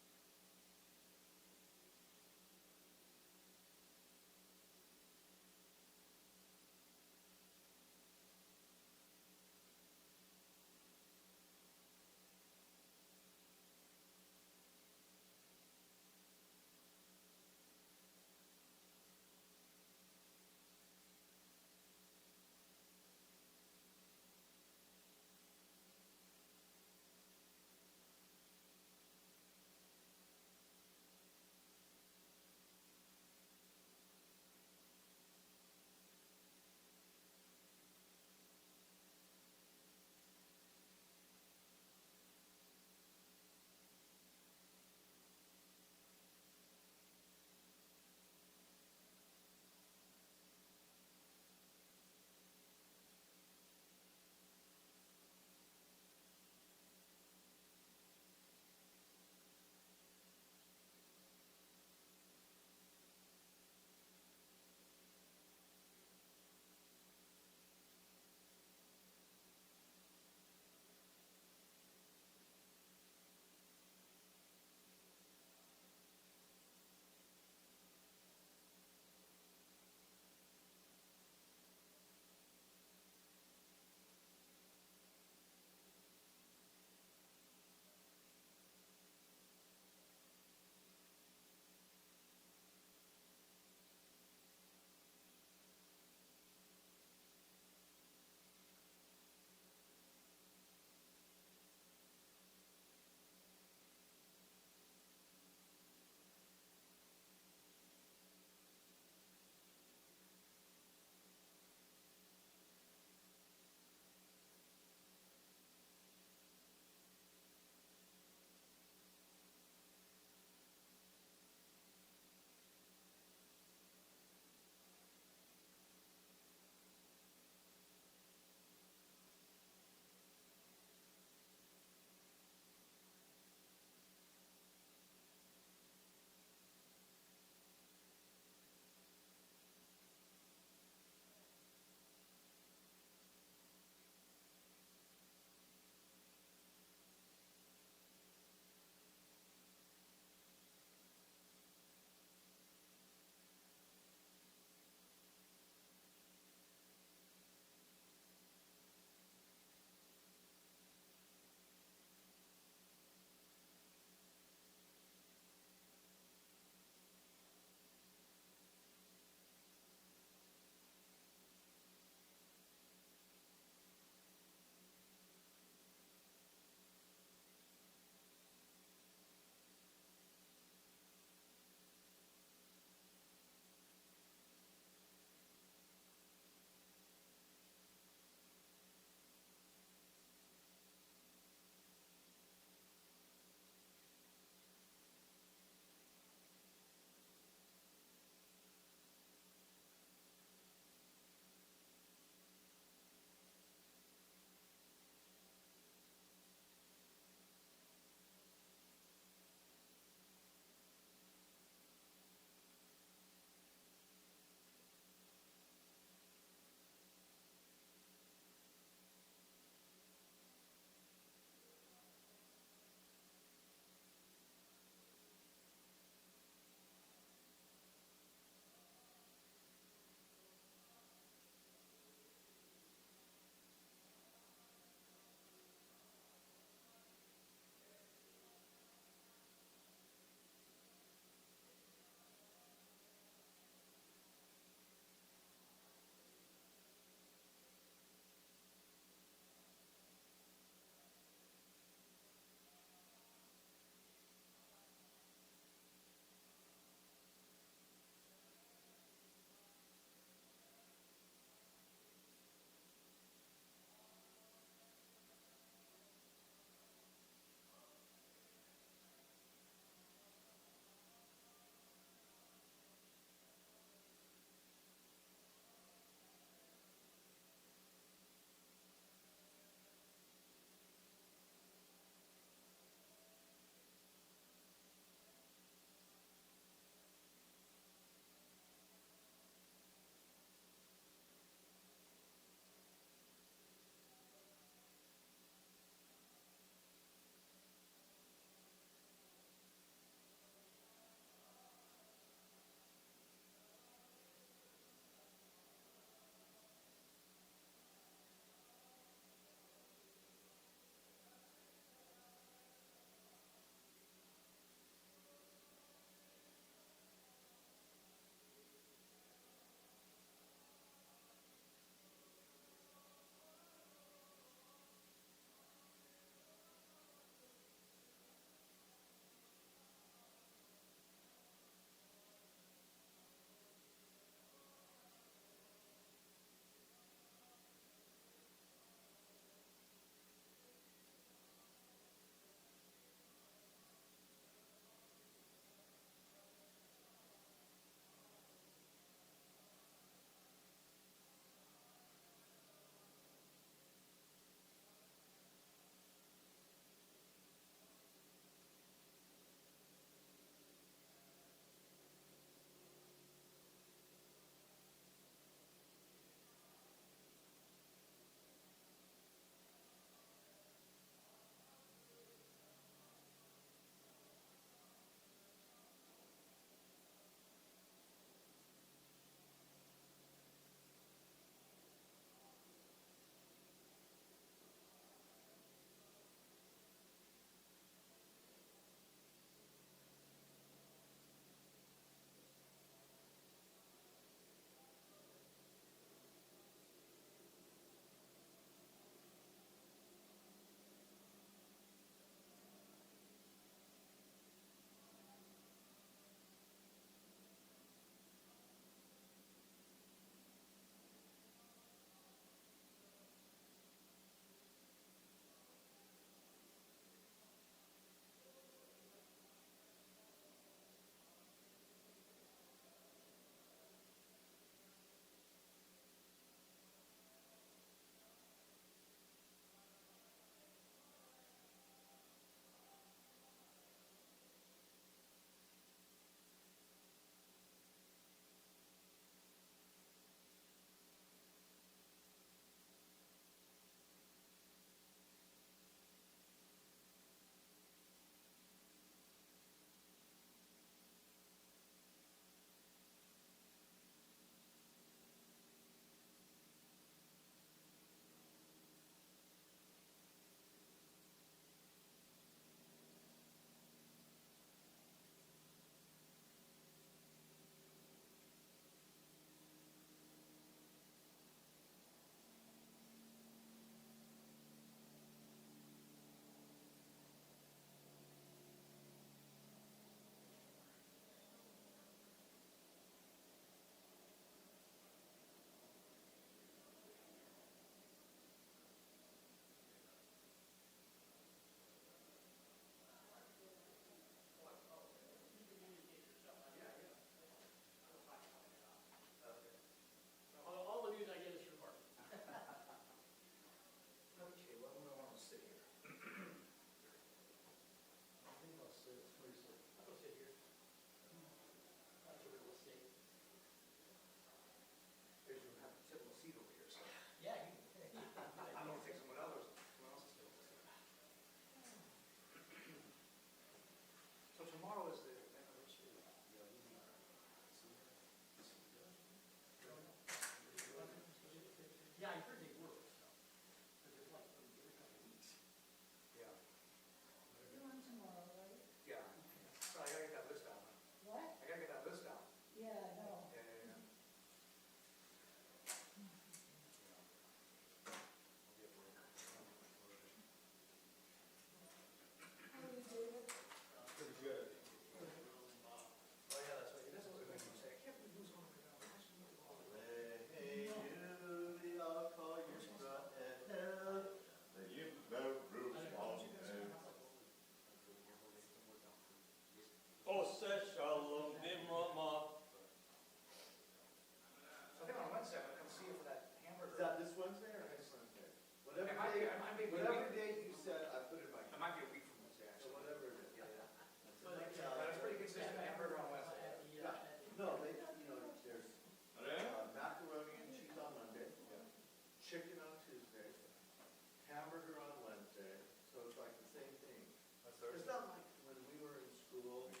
When we were in school, we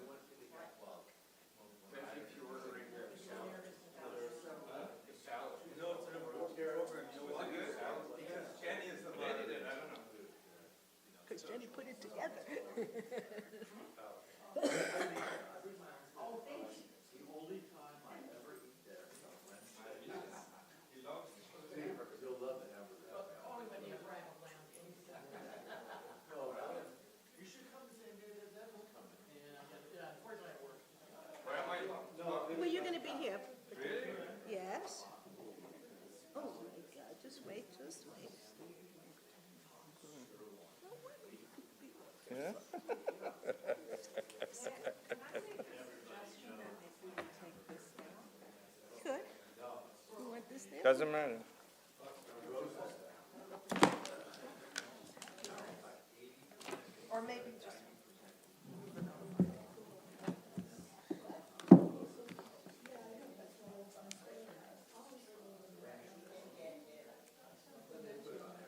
went to the club. If you're ordering their salad. No, it's an important program. You know what's good? Because Jenny is the mother. Jenny did, I don't know. Because Jenny put it together. The only time I ever eat there is on Wednesday. He loves the hamburger. You'll love the hamburger. Only when you have lamb. No, you should come the same day that Deb is coming. Yeah, unfortunately I work. Where am I? No. Well, you're gonna be here. Yes. Oh my God, just wait, just wait. Yeah? Good. You want this there? Doesn't matter. Or maybe just.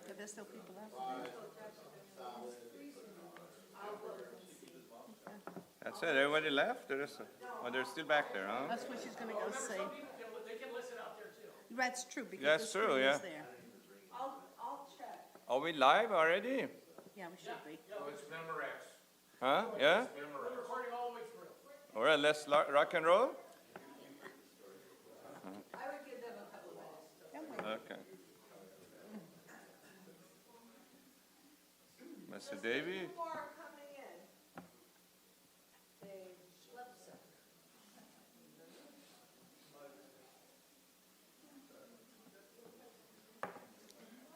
Are there still people out? That's it. Everybody left? Oh, they're still back there, huh? That's what she's gonna go say. They can listen out there too. That's true, because That's the true, screen yeah. is there. I'll check. Are we live already? Yeah, we should be. It's Memorex. Huh? Yeah? Memorex. Recording all the way through. All right, let's rock and roll? I would give them a couple of minutes. Okay. Mr. Davy? Two more coming in. They schlepped some.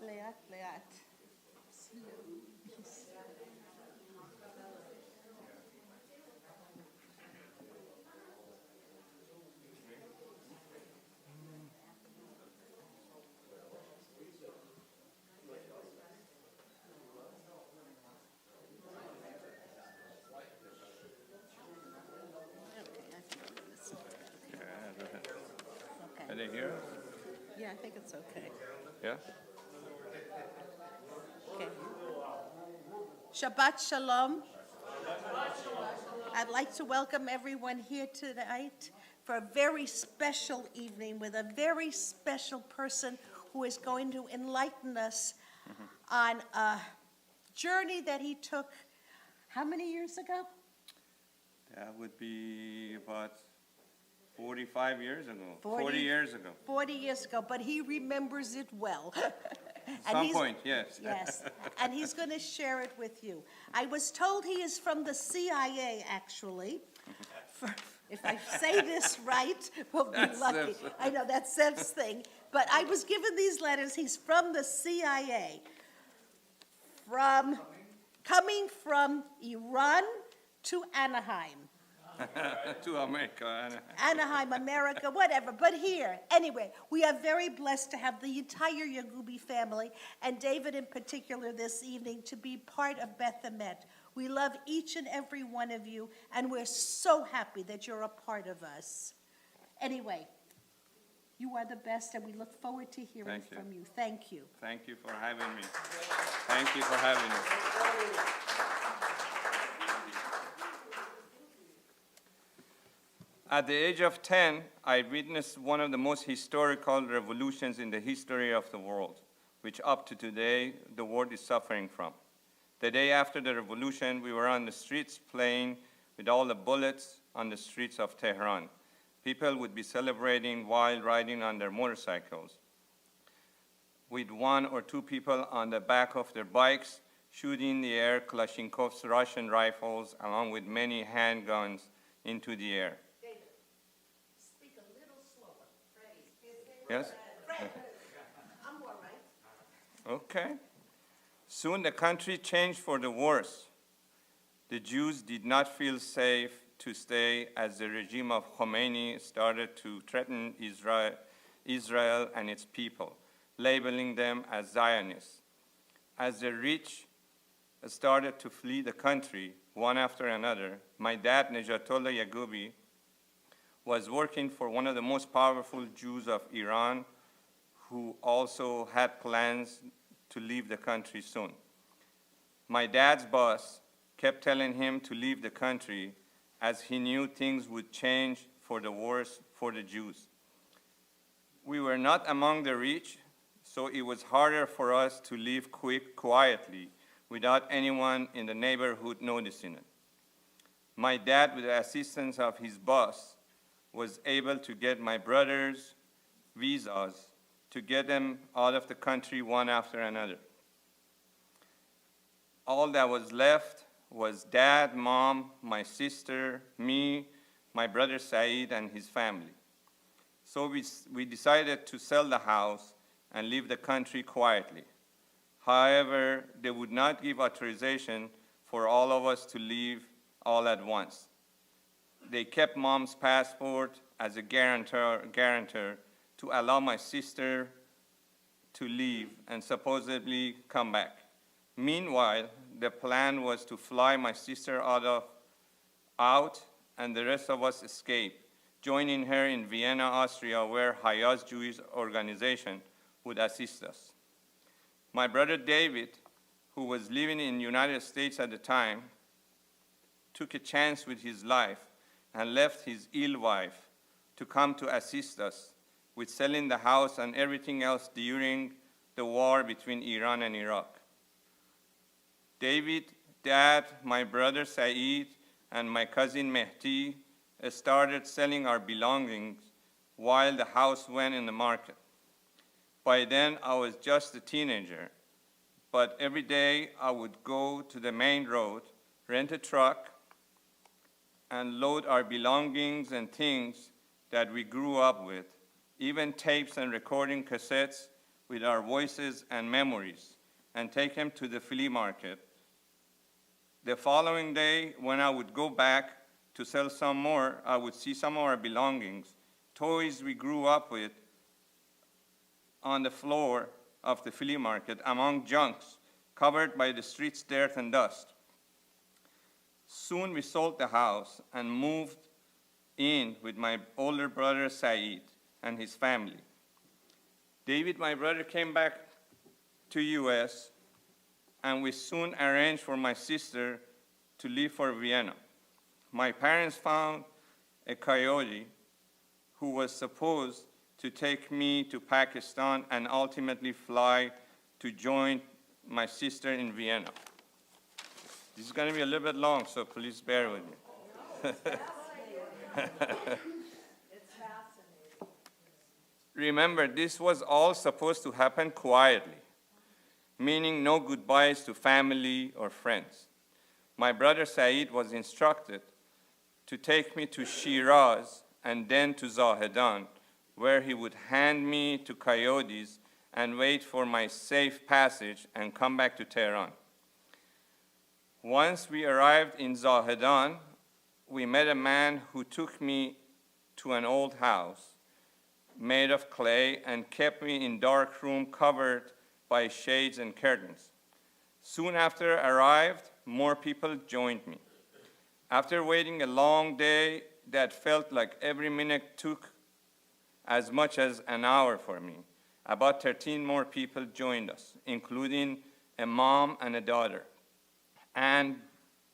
Leat, leat. Are they here? Yeah, I think it's okay. Yeah? Okay. Shabbat Shalom. I'd like to welcome everyone here tonight for a very special evening with a very special person who is going to enlighten us on a journey that he took, how many years ago? That would be about 45 years ago. 40 40 years ago. 40 years ago, but he remembers it well. At some point, yes. Yes, and he's going to share it with you. I was told he is from the CIA, actually. If I say this right, we'll be That's lucky. Zev's. I know, that's Zev's thing. But I was given these letters. He's from the CIA, coming from Iran to Anaheim. To America. Anaheim, America, whatever, but here. Anyway, we are very blessed to have the entire Yagubi family, and David in particular this evening, to be part of Beth Emet. We love each and every one of you, and we're so happy that you're a part of us. Anyway, you are the best, and we look forward to hearing Thank you. from you. Thank you. Thank you for having me. Thank you for having me. At the age of 10, I witnessed one of the most historical revolutions in the history of the world, which up to today, the world is suffering from. The day after the revolution, we were on the streets playing with all the bullets on the streets of Tehran. People would be celebrating while riding on their motorcycles, with one or two people on the back of their bikes, shooting in the air Kalashnikov's Russian rifles, along with many handguns into the air. Speak a little slower. Yes? I'm all right. Okay. Soon the country changed for the worse. The Jews did not feel safe to stay as the regime of Khomeini started to threaten Israel and its people, labeling them as Zionists. As the rich started to flee the country, one after another, my dad, Nejatollah Yagubi, was working for one of the most powerful Jews of Iran, who also had plans to leave the country soon. My dad's boss kept telling him to leave the country as he knew things would change for the worse for the Jews. We were not among the rich, so it was harder for us to live quietly without anyone in the neighborhood noticing it. My dad, with the assistance of his boss, was able to get my brothers visas to get them out of the country one after another. All that was left was dad, mom, my sister, me, my brother Saeed, and his family. So we decided to sell the house and leave the country quietly. However, they would not give authorization for all of us to leave all at once. They kept mom's passport as a guarantor to allow my sister to leave and supposedly come back. Meanwhile, the plan was to fly my sister out and the rest of us escape, joining her in Vienna, Austria, where Hayaz Jewish organization would assist us. My brother David, who was living in the United States at the time, took a chance with his life and left his ill wife to come to assist us with selling the house and everything else during the war between Iran and Iraq. David, Dad, my brother Saeed, and my cousin Mehdi started selling our belongings while the house went in the market. By then, I was just a teenager, but every day I would go to the main road, rent a truck, and load our belongings and things that we grew up with, even tapes and recording cassettes with our voices and memories, and take them to the flea market. The following day, when I would go back to sell some more, I would see some of our belongings, toys we grew up with, on the floor of the flea market among junks covered by the street's dirt and dust. Soon we sold the house and moved in with my older brother Saeed and his family. David, my brother, came back to US, and we soon arranged for my sister to leave for Vienna. My parents found a coyote who was supposed to take me to Pakistan and ultimately fly to join my sister in Vienna. This is going to be a little bit long, so please bear with me. It's fascinating. Remember, this was all supposed to happen quietly, meaning no goodbyes to family or friends. My brother Saeed was instructed to take me to Shiraz and then to Zahedan, where he would hand me to coyotes and wait for my safe passage and come back to Tehran. Once we arrived in Zahedan, we met a man who took me to an old house made of clay and kept me in dark room covered by shades and curtains. Soon after I arrived, more people joined me. After waiting a long day that felt like every minute took as much as an hour for me, about 13 more people joined us, including a mom and a daughter, and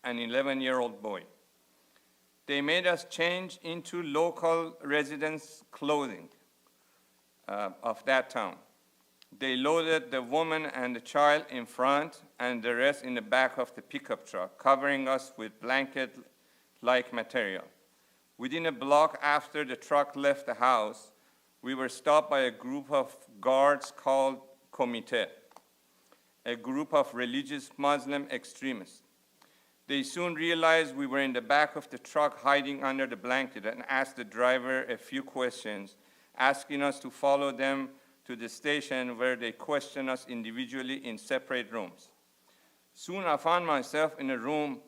an 11-year-old boy. They made us change into local residents' clothing of that town. They loaded the woman and the child in front and the rest in the back of the pickup truck, covering us with blanket-like material. Within a block after the truck left the house, we were stopped by a group of guards called Comité, a group of religious Muslim extremists. They soon realized we were in the back of the truck hiding under the blanket and asked the driver a few questions, asking us to follow them to the station where they questioned us individually in separate rooms. Soon I found myself in a room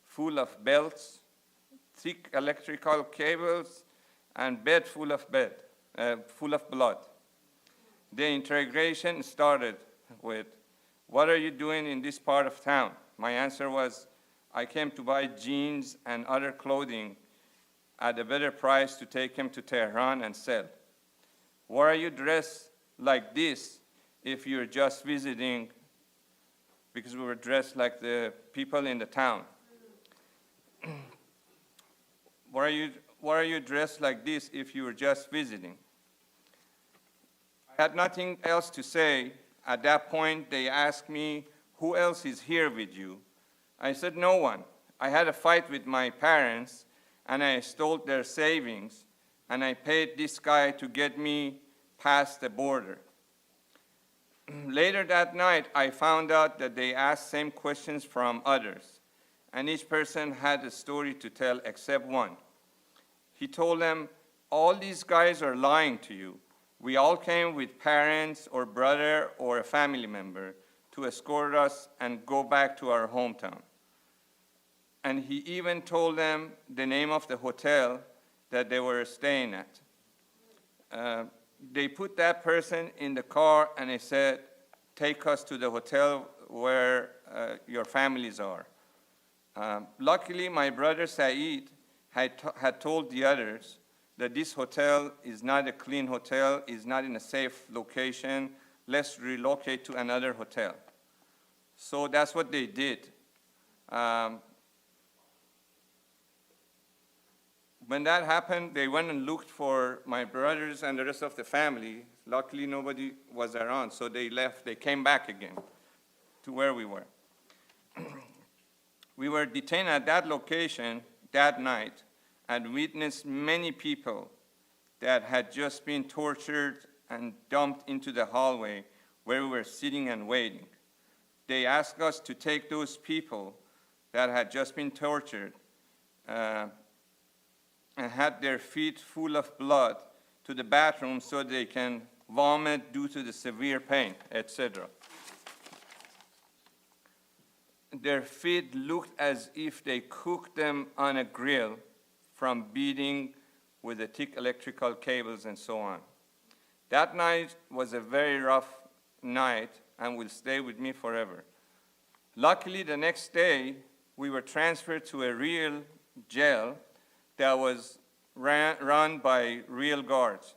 full of belts, thick electrical cables, and bed full of blood. The interrogation started with, "What are you doing in this part of town?" My answer was, "I came to buy jeans and other clothing at a better price to take them to Tehran and sell." "Why are you dressed like this if you're just visiting?" Because we were dressed like the people in the town. why are you dressed like this if you were just visiting? I had nothing else to say. At that point, they asked me, who else is here with you? I said, no one. I had a fight with my parents, and I stole their savings, and I paid this guy to get me past the border. Later that night, I found out that they asked same questions from others, and each person had a story to tell except one. He told them, all these guys are lying to you. We all came with parents or brother or a family member to escort us and go back to our hometown. And he even told them the name of the hotel that they were staying at. They put that person in the car and they said, take us to the hotel where your families are. Luckily, my brother Saeed had told the others that this hotel is not a clean hotel, is not in a safe location, let's relocate to another hotel. So that's what they did. When that happened, they went and looked for my brothers and the rest of the family. Luckily, nobody was around, so they left. They came back again to where we were. We were detained at that location that night and witnessed many people that had just been tortured and dumped into the hallway where we were sitting and waiting. They asked us to take those people that had just been tortured and had their feet full of blood to the bathroom so they can vomit due to the severe pain, etc. Their feet looked as if they cooked them on a grill from beating with the thick electrical cables and so on. That night was a very rough night and will stay with me forever. Luckily, the next day, we were transferred to a real jail that was run by real guards.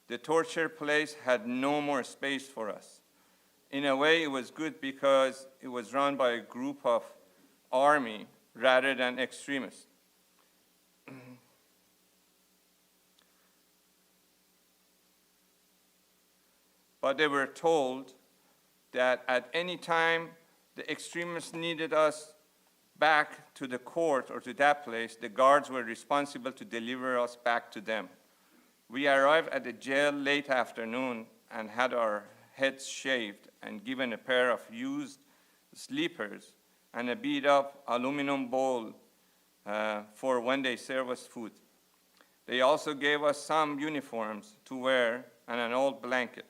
The torture place had no more space for us. In a way, it was good because it was run by a group of army rather than extremists. But they were told that at any time the extremists needed us back to the court or to that place, the guards were responsible to deliver us back to them. We arrived at the jail late afternoon and had our heads shaved and given a pair of used slippers and a beat-up aluminum bowl for when they serve us food. They also gave us some uniforms to wear and an old blanket.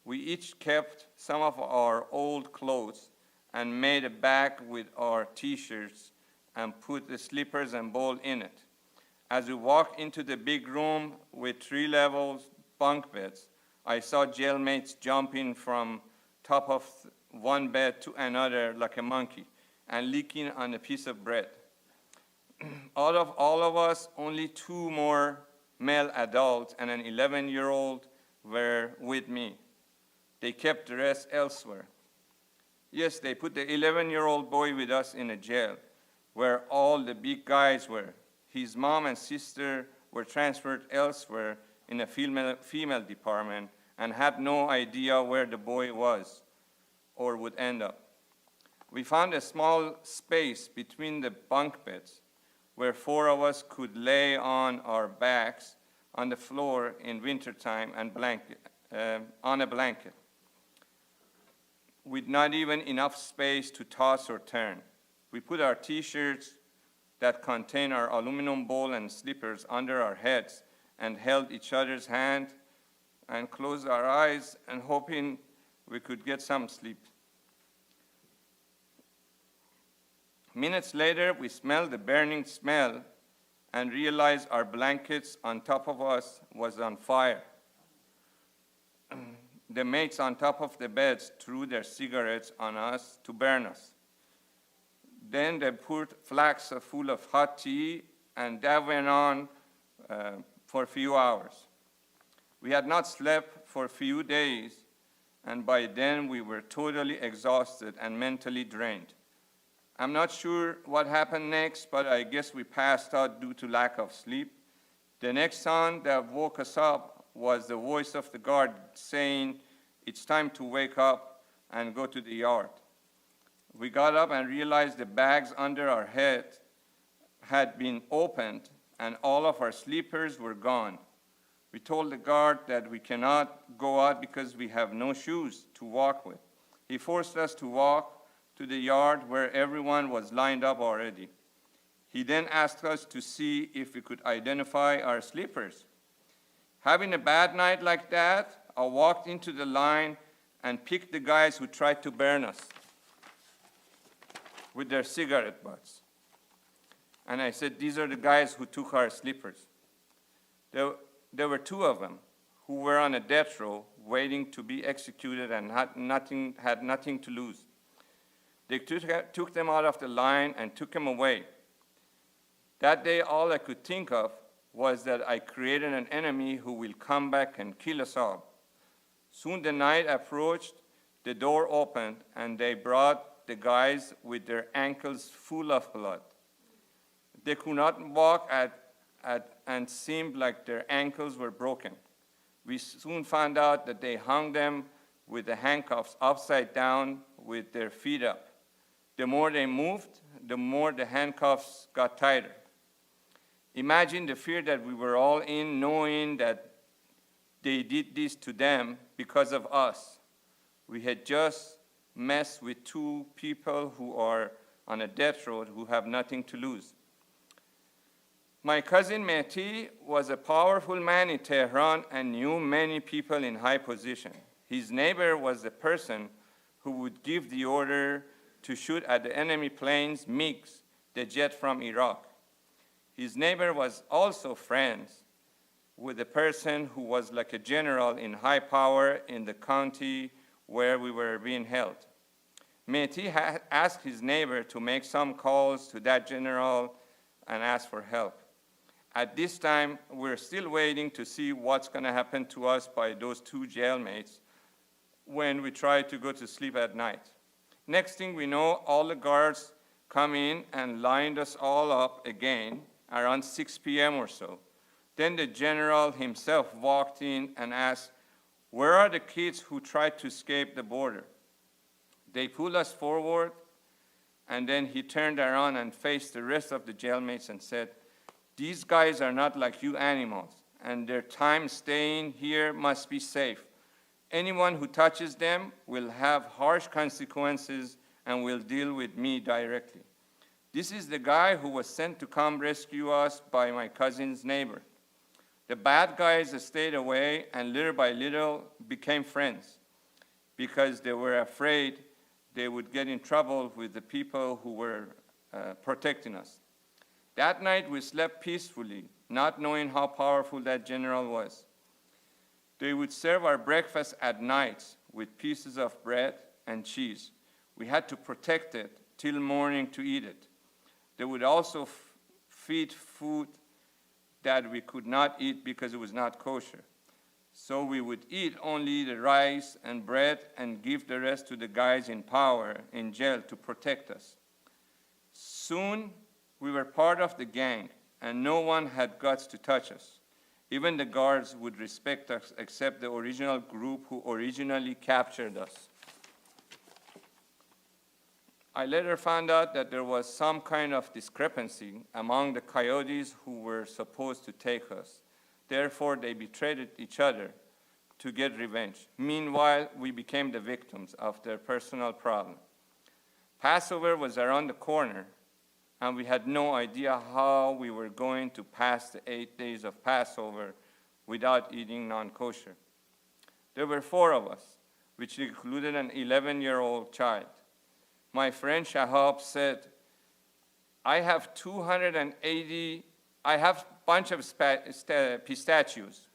We each kept some of our old clothes and made a bag with our T-shirts and put the slippers and bowl in it. As we walked into the big room with 3 levels bunk beds, I saw jailmates jumping from top of one bed to another like a monkey and licking on a piece of bread. Out of all of us, only 2 more male adults and an 11-year-old were with me. They kept the rest elsewhere. Yes, they put the 11-year-old boy with us in a jail where all the big guys were. His mom and sister were transferred elsewhere in a female department and had no idea where the boy was or would end up. We found a small space between the bunk beds where 4 of us could lay on our backs on the floor in wintertime and on a blanket, with not even enough space to toss or turn. We put our T-shirts that contain our aluminum bowl and slippers under our heads and held each other's hand and closed our eyes and hoping we could get some sleep. Minutes later, we smelled the burning smell and realized our blankets on top of us was on fire. The mates on top of the beds threw their cigarettes on us to burn us. Then they poured flasks full of hot tea, and that went on for a few hours. We had not slept for a few days, and by then we were totally exhausted and mentally drained. I'm not sure what happened next, but I guess we passed out due to lack of sleep. The next sound that woke us up was the voice of the guard saying, "It's time to wake up and go to the yard." We got up and realized the bags under our head had been opened and all of our sleepers were gone. We told the guard that we cannot go out because we have no shoes to walk with. He forced us to walk to the yard where everyone was lined up already. He then asked us to see if we could identify our sleepers. Having a bad night like that, I walked into the line and picked the guys who tried to burn us with their cigarette butts. And I said, "These are the guys who took our sleepers." There were two of them who were on a death row waiting to be executed and had nothing to lose. They took them out of the line and took them away. That day, all I could think of was that I created an enemy who will come back and kill us all. Soon the night approached, the door opened, and they brought the guys with their ankles full of blood. They could not walk and seemed like their ankles were broken. We soon found out that they hung them with the handcuffs upside down with their feet up. The more they moved, the more the handcuffs got tighter. Imagine the fear that we were all in, knowing that they did this to them because of us. We had just messed with two people who are on a death row who have nothing to lose. My cousin Mehdi was a powerful man in Tehran and knew many people in high position. His neighbor was the person who would give the order to shoot at the enemy planes, MiGs, the jet from Iraq. His neighbor was also friends with a person who was like a general in high power in the county where we were being held. Mehdi asked his neighbor to make some calls to that general and ask for help. At this time, we're still waiting to see what's going to happen to us by those two jailmates when we try to go to sleep at night. Next thing we know, all the guards come in and lined us all up again around 6 p.m. or so. Then the general himself walked in and asked, "Where are the kids who tried to escape the border?" They pulled us forward, and then he turned around and faced the rest of the jailmates and said, "These guys are not like you animals, and their time staying here must be safe. Anyone who touches them will have harsh consequences and will deal with me directly." This is the guy who was sent to come rescue us by my cousin's neighbor. The bad guys stayed away and little by little became friends because they were afraid they would get in trouble with the people who were protecting us. That night we slept peacefully, not knowing how powerful that general was. They would serve our breakfast at night with pieces of bread and cheese. We had to protect it till morning to eat it. They would also feed food that we could not eat because it was not kosher. So we would eat only the rice and bread and give the rest to the guys in power in jail to protect us. Soon we were part of the gang and no one had guts to touch us. Even the guards would respect us except the original group who originally captured us. I later found out that there was some kind of discrepancy among the coyotes who were supposed to take us. Therefore, they betrayed each other to get revenge. Meanwhile, we became the victims of their personal problem. Passover was around the corner, and we had no idea how we were going to pass the 8 days of Passover without eating non-kosher. There were 4 of us, which included an 11-year-old child. My friend Shahab said, I have a bunch of pistachios.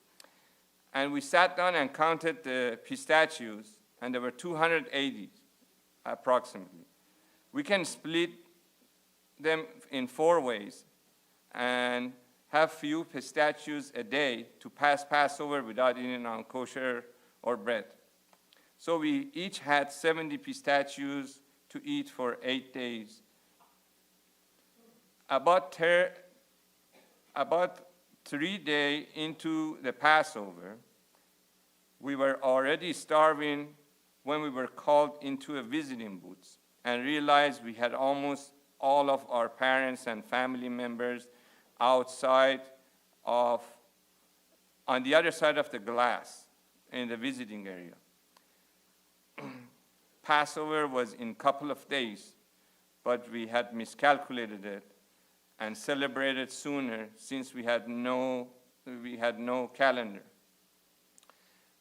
And we sat down and counted the pistachios, and there were 280 approximately. We can split them in 4 ways and have few pistachios a day to pass Passover without eating non-kosher or bread. So we each had 70 pistachios to eat for 8 days About 3 days into the Passover, we were already starving when we were called into a visiting booth and realized we had almost all of our parents and family members outside on the other side of the glass in the visiting area. Passover was in a couple of days, but we had miscalculated it and celebrated sooner since we had no calendar.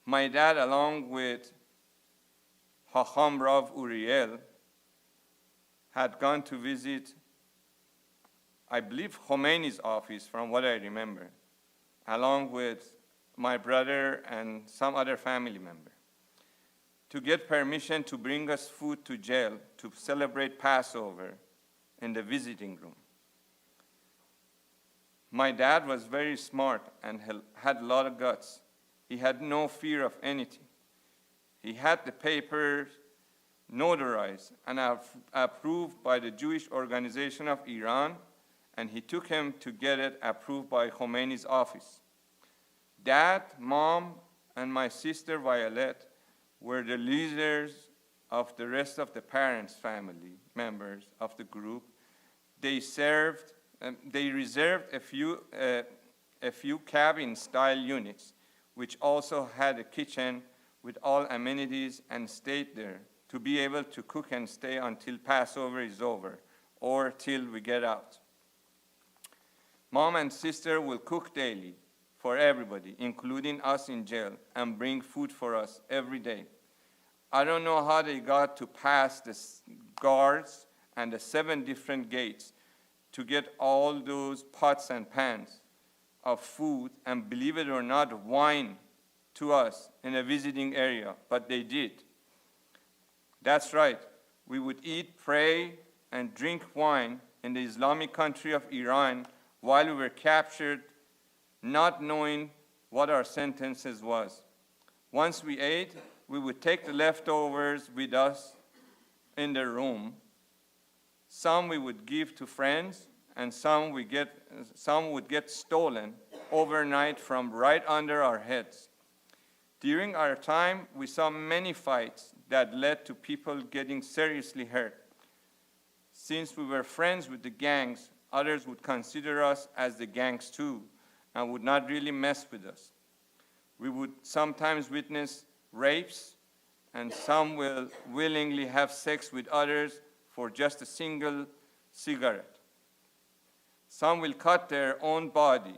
My dad, along with Hacham Rav Uriel, had gone to visit, I believe, Khomeini's office, from what I remember, along with my brother and some other family member, to get permission to bring us food to jail to celebrate Passover in the visiting room. My dad was very smart and had a lot of guts. He had no fear of anything. He had the papers notarized and approved by the Jewish Organization of Iran, and he took him to get it approved by Khomeini's office. Dad, Mom, and my sister Violet were the leaders of the rest of the parents' family members of the group. They reserved a few cabin-style units, which also had a kitchen with all amenities, and stayed there to be able to cook and stay until Passover is over or till we get out. Mom and sister will cook daily for everybody, including us in jail, and bring food for us every day. I don't know how they got to pass the guards and the 7 different gates to get all those pots and pans of food, and believe it or not, wine to us in a visiting area, but they did. That's right. We would eat, pray, and drink wine in the Islamic country of Iran while we were captured, not knowing what our sentences was. Once we ate, we would take the leftovers with us in the room. Some we would give to friends, and some would get stolen overnight from right under our heads. During our time, we saw many fights that led to people getting seriously hurt. Since we were friends with the gangs, others would consider us as the gangs too, and would not really mess with us. We would sometimes witness rapes, and some will willingly have sex with others for just a single cigarette. Some will cut their own body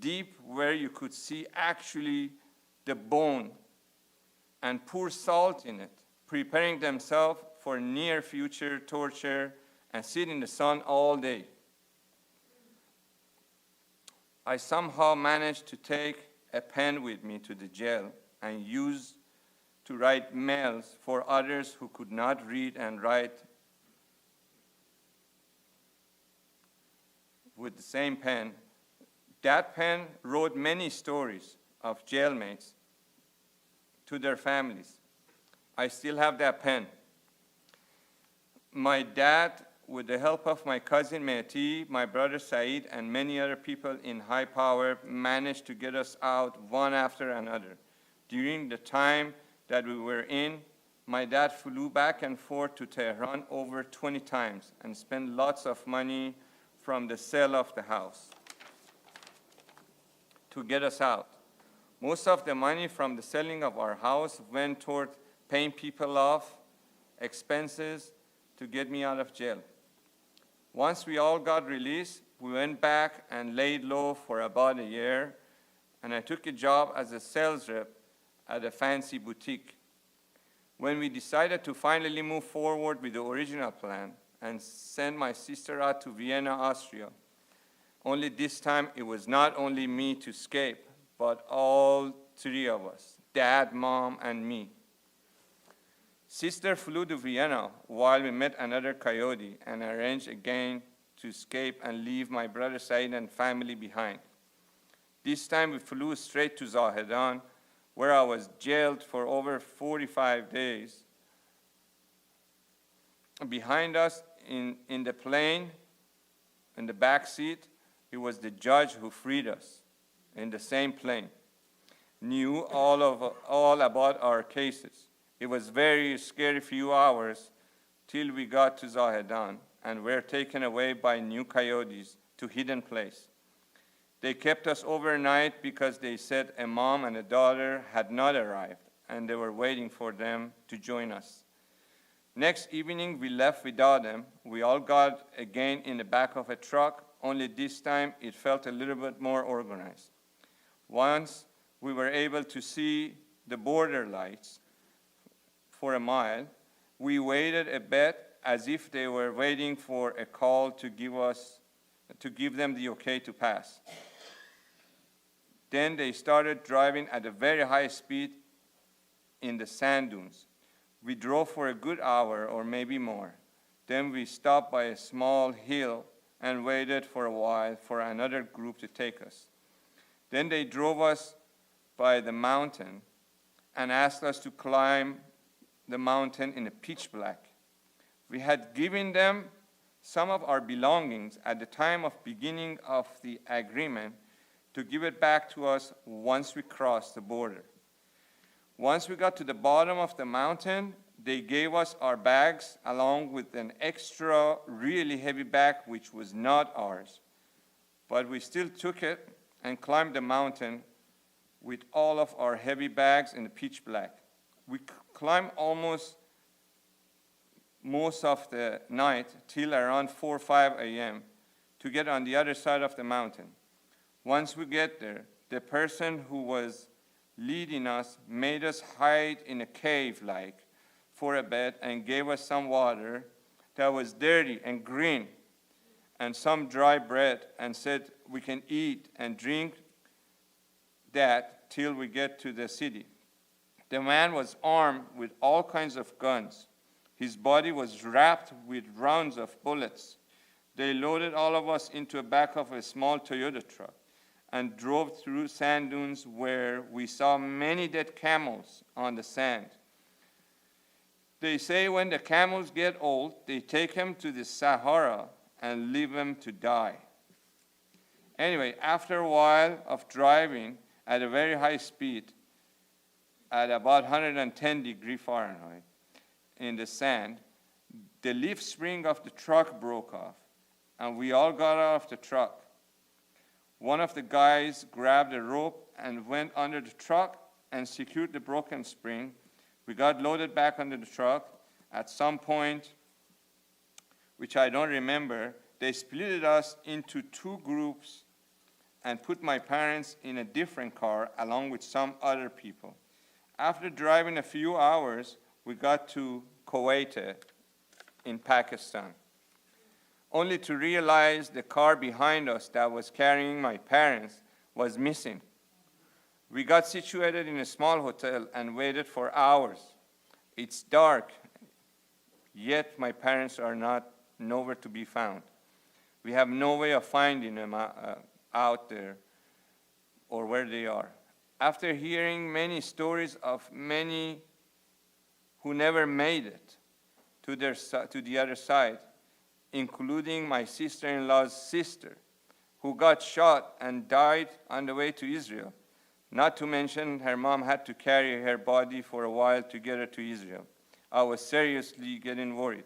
deep where you could see actually the bone and pour salt in it, preparing themselves for near future torture and sit in the sun all day. I somehow managed to take a pen with me to the jail and use to write mails for others who could not read and write with the same pen. That pen wrote many stories of jailmates to their families. I still have that pen. My dad, with the help of my cousin Mehdi, my brother Saeed, and many other people in high power, managed to get us out one after another. During the time that we were in, my dad flew back and forth to Tehran over 20 times and spent lots of money from the sale of the house to get us out. Most of the money from the selling of our house went toward paying people off, expenses to get me out of jail. Once we all got released, we went back and laid low for about a year, and I took a job as a sales rep at a fancy boutique. When we decided to finally move forward with the original plan and send my sister out to Vienna, Austria, only this time it was not only me to escape, but all 3 of us, Dad, Mom, and me. Sister flew to Vienna while we met another coyote and arranged again to escape and leave my brother Said and family behind. This time we flew straight to Zahedan, where I was jailed for over 45 days. Behind us in the plane in the back seat, it was the judge who freed us in the same plane, knew all about our cases. It was very scary few hours till we got to Zahedan and were taken away by new coyotes to hidden place. They kept us overnight because they said a mom and a daughter had not arrived and they were waiting for them to join us. Next evening, we left without them. We all got again in the back of a truck, only this time it felt a little bit more organized. Once we were able to see the border lights for a mile, we waited a bit as if they were waiting for a call to give them the okay to pass. Then they started driving at a very high speed in the sand dunes. We drove for a good hour or maybe more. Then we stopped by a small hill and waited for a while for another group to take us. Then they drove us by the mountain and asked us to climb the mountain in a pitch black. We had given them some of our belongings at the time of beginning of the agreement to give it back to us once we crossed the border. Once we got to the bottom of the mountain, they gave us our bags along with an extra really heavy bag which was not ours. But we still took it and climbed the mountain with all of our heavy bags in the pitch black. We climbed almost most of the night till around 4 or 5 a.m. to get on the other side of the mountain. Once we get there, the person who was leading us made us hide in a cave for a bit and gave us some water that was dirty and green and some dry bread and said we can eat and drink that till we get to the city. The man was armed with all kinds of guns. His body was wrapped with rounds of bullets. They loaded all of us into the back of a small Toyota truck and drove through sand dunes where we saw many dead camels on the sand. They say when the camels get old, they take them to the Sahara and leave them to die. Anyway, after a while of driving at a very high speed, at about 110 degrees Fahrenheit in the sand, the leaf spring of the truck broke off, and we all got out of the truck. One of the guys grabbed a rope and went under the truck and secured the broken spring. We got loaded back under the truck. At some point, which I don't remember, they split us into two groups and put my parents in a different car along with some other people. After driving a few hours, we got to Kuwait in Pakistan, only to realize the car behind us that was carrying my parents was missing. We got situated in a small hotel and waited for hours. It's dark, yet my parents are nowhere to be found. We have no way of finding them out there or where they are. After hearing many stories of many who never made it to the other side, including my sister-in-law's sister, who got shot and died on the way to Israel. Not to mention her mom had to carry her body for a while to get her to Israel. I was seriously getting worried.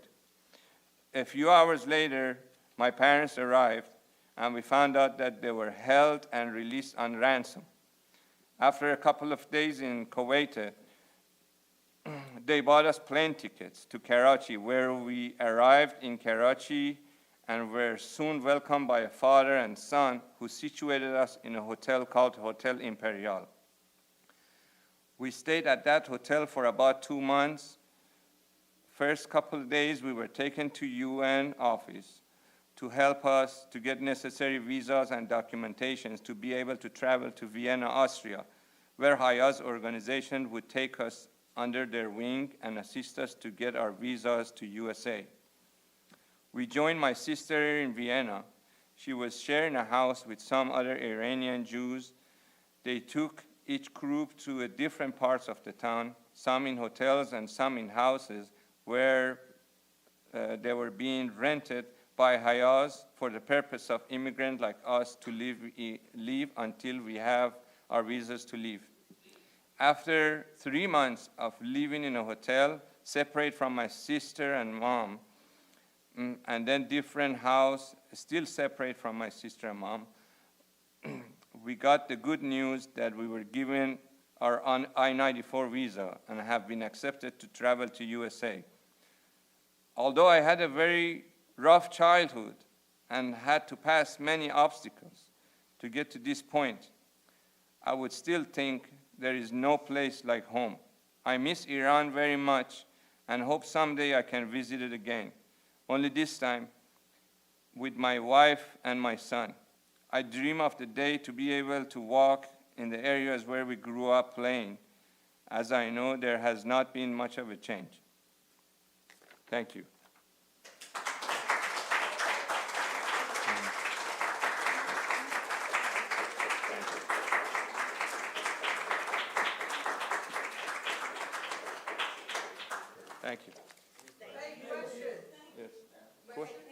A few hours later, my parents arrived, and we found out that they were held and released on ransom. After a couple of days in Kuwait, they bought us plane tickets to Karachi, where we arrived in Karachi and were soon welcomed by a father and son who situated us in a hotel called Hotel Imperial. We stayed at that hotel for about 2 months. First couple of days, we were taken to UN office to help us to get necessary visas and documentations to be able to travel to Vienna, Austria, where Haya's organization would take us under their wing and assist us to get our visas to USA. We joined my sister in Vienna. She was sharing a house with some other Iranian Jews. They took each group to a different parts of the town, some in hotels and some in houses where they were being rented by Hayaz for the purpose of immigrants like us to leave until we have our visas to leave. After 3 months of living in a hotel, separate from my sister and mom, and then different house, still separate from my sister and mom, we got the good news that we were given our I-94 visa and have been accepted to travel to USA. Although I had a very rough childhood and had to pass many obstacles to get to this point, I would still think there is no place like home. I miss Iran very much and hope someday I can visit it again, only this time with my wife and my son. I dream of the day to be able to walk in the areas where we grew up playing, as I know there has not been much of a change. Thank you. Thank you. Yes.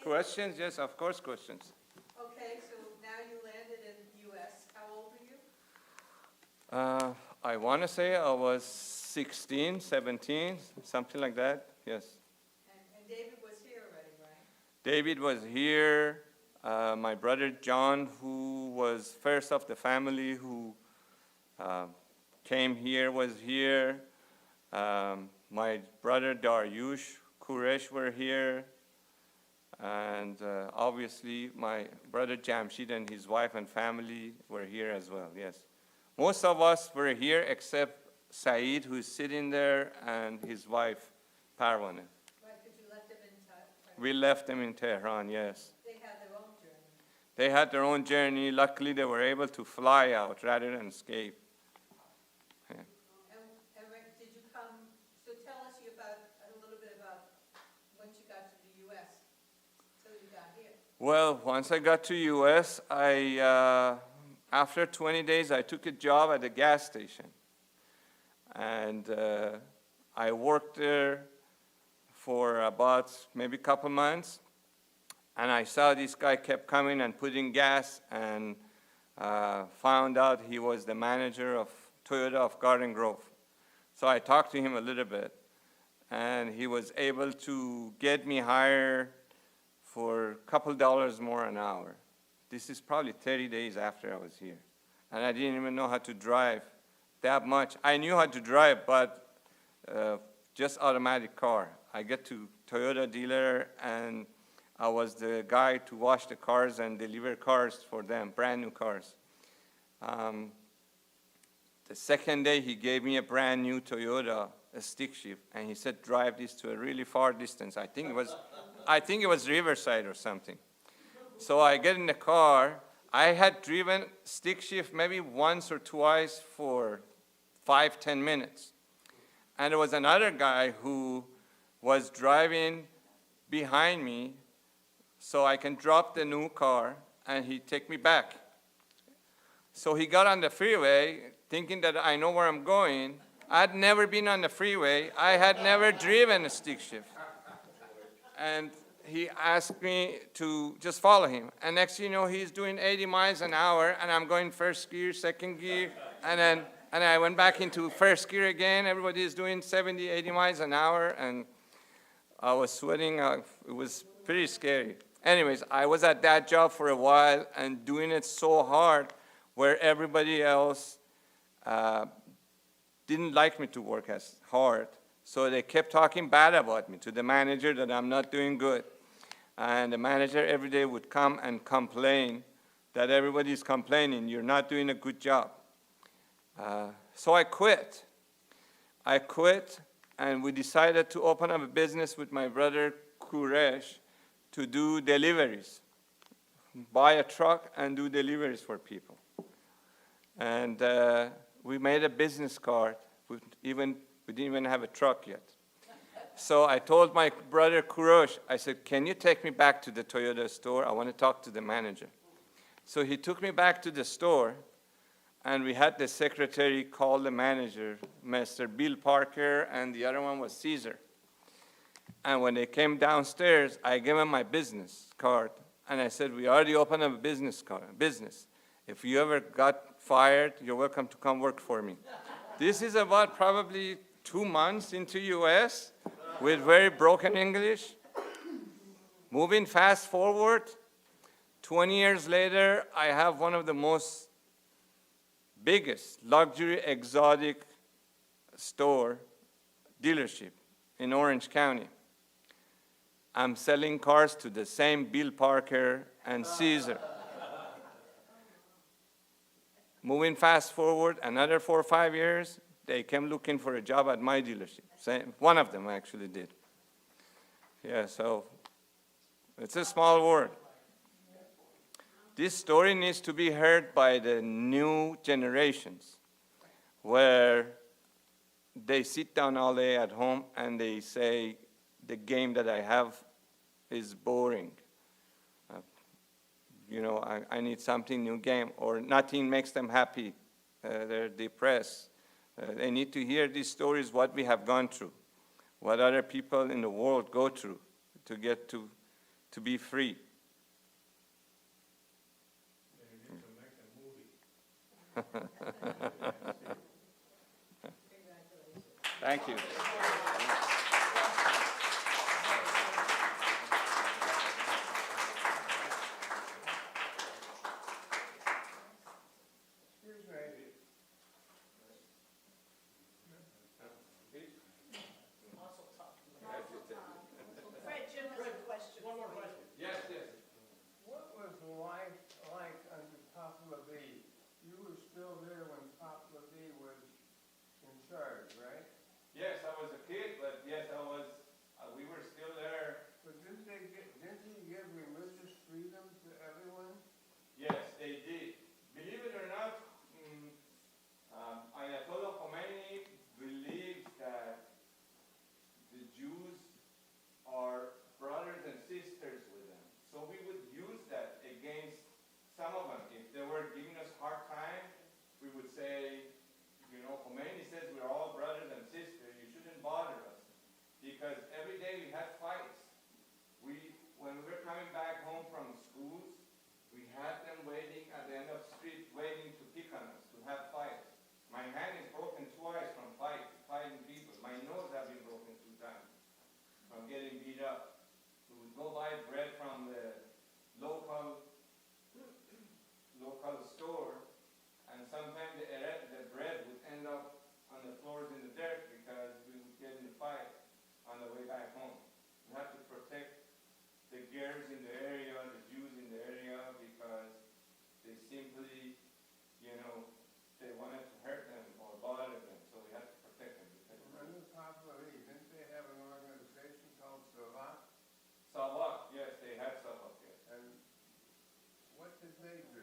Questions? Yes, of course, questions. Okay, so now you landed in the US. How old are you? I want to say I was 16, 17, something like that, yes. And David was here already, right? David was here. My brother John, who was first of the family who came here, was here. My brother Daryush, Kuresh were here. And obviously my brother Jamshid and his wife and family were here as well, yes. Most of us were here except Saeed, who's sitting there, and his wife, Parwana. Right, because you left him in Tehran. We left them in Tehran, yes. They had their own journey. They had their own journey. Luckily, they were able to fly out rather than escape. Yeah. And did you come, so tell us a little bit about once you got to the US, till you got here. Well, once I got to US, after 20 days, I took a job at a gas station. And I worked there for about maybe a couple months. And I saw this guy kept coming and putting gas, and found out he was the manager of Toyota of Garden Grove. So I talked to him a little bit, and he was able to get me hired for a couple dollars more an hour. This is probably 30 days after I was here. And I didn't even know how to drive that much. I knew how to drive, but just automatic car. I get to Toyota dealer, and I was the guy to wash the cars and deliver cars for them, brand new cars. The second day, he gave me a brand new Toyota, a stick shift, and he said, drive this to a really far distance. I think it was Riverside or something. So I get in the car. I had driven stick shift maybe once or twice for 5-10 minutes. And there was another guy who was driving behind me so I can drop the new car and he'd take me back. So he got on the freeway thinking that I know where I'm going. I'd never been on the freeway. I had never driven a stick shift. And he asked me to just follow him. And next thing you know, he's doing 80 miles an hour, and I'm going first gear, second gear, and I went back into first gear again. Everybody is doing 70, 80 miles an hour, and I was sweating. It was pretty scary. Anyways, I was at that job for a while and doing it so hard where everybody else didn't like me to work as hard. So they kept talking bad about me to the manager that I'm not doing good. And the manager every day would come and complain that everybody's complaining, you're not doing a good job. So I quit. And we decided to open up a business with my brother Kuresh to do deliveries, buy a truck and do deliveries for people. And we made a business card. We didn't even have a truck yet. So I told my brother Kurosh, I said, can you take me back to the Toyota store? I want to talk to the manager. So he took me back to the store, and we had the secretary call the manager, Mr. Bill Parker, and the other one was Caesar. And when they came downstairs, I gave them my business card. And I said, we already opened a business. If you ever got fired, you're welcome to come work for me. This is about probably 2 months into US with very broken English. Moving fast forward, 20 years later, I have one of the most biggest luxury exotic store dealership in Orange County. I'm selling cars to the same Bill Parker and Caesar. Moving fast forward, another 4 or 5 years, they came looking for a job at my dealership. One of them actually did. Yeah, so it's a small world. This story needs to be heard by the new generations, where they sit down all day at home and they say, the game that I have is boring. I need something new game, or nothing makes them happy. They're depressed. They need to hear these stories, what we have gone through, what other people in the world go through to get to be free. Thank you. Fred, Jim has a question. One more question. Yes, yes. What was life like under Papa B? You were still there when Papa B was in charge, right? Yes, I was a kid, but yes, we were still there. But didn't he give religious freedom to everyone? Yes, they did. Believe it or not, Ayatollah Khomeini believes that the Jews are brothers and sisters with them. So we would use that against some of them. If they were giving us hard time, we would say, Khomeini says we're all brothers and sisters. You shouldn't bother us. Because every day we had fights. When we were coming back home from schools, we had them waiting at the end of the street, waiting to pick on us, to have fights. My hand is broken twice from fighting people. My nose has been broken 2 times from getting beat up. We would go buy bread from the local store, and sometimes the bread would end up on the floors in the dirt because we would get in a fight on the way back home. We had to protect the Gears in the area, the Jews in the area, because they simply, they wanted to hurt them or bother them, so we had to protect them. Under Papa B, didn't they have an organization called Savak? Savak, yes, they had Savak, yes. And what did they do?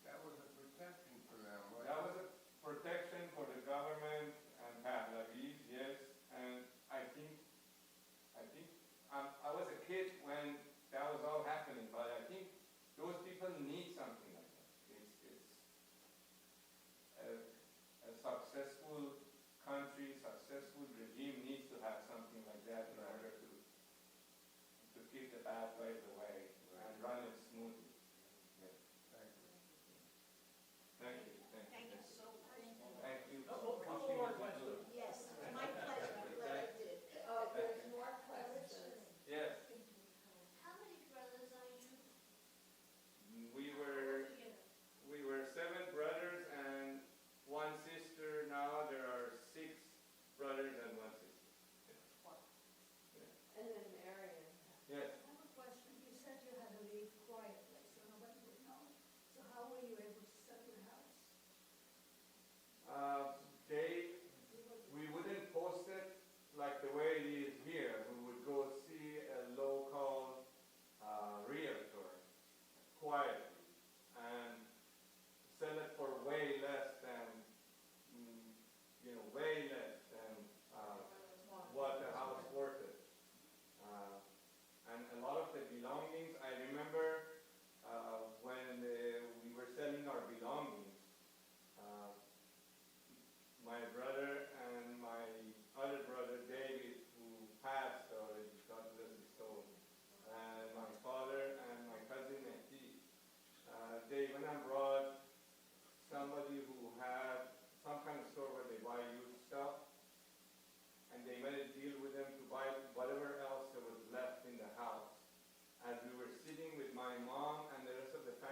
That was a protection for them, wasn't That it? was a protection for the government and Pahlavis, yes, and I think I was a kid when that was all happening, but I think those people need something like that. It's a successful country, successful regime needs to have something like that in order to keep the bad guys away and run it smoothly. Yes.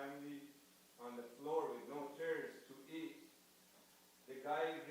family on the floor with no chairs to eat. The guy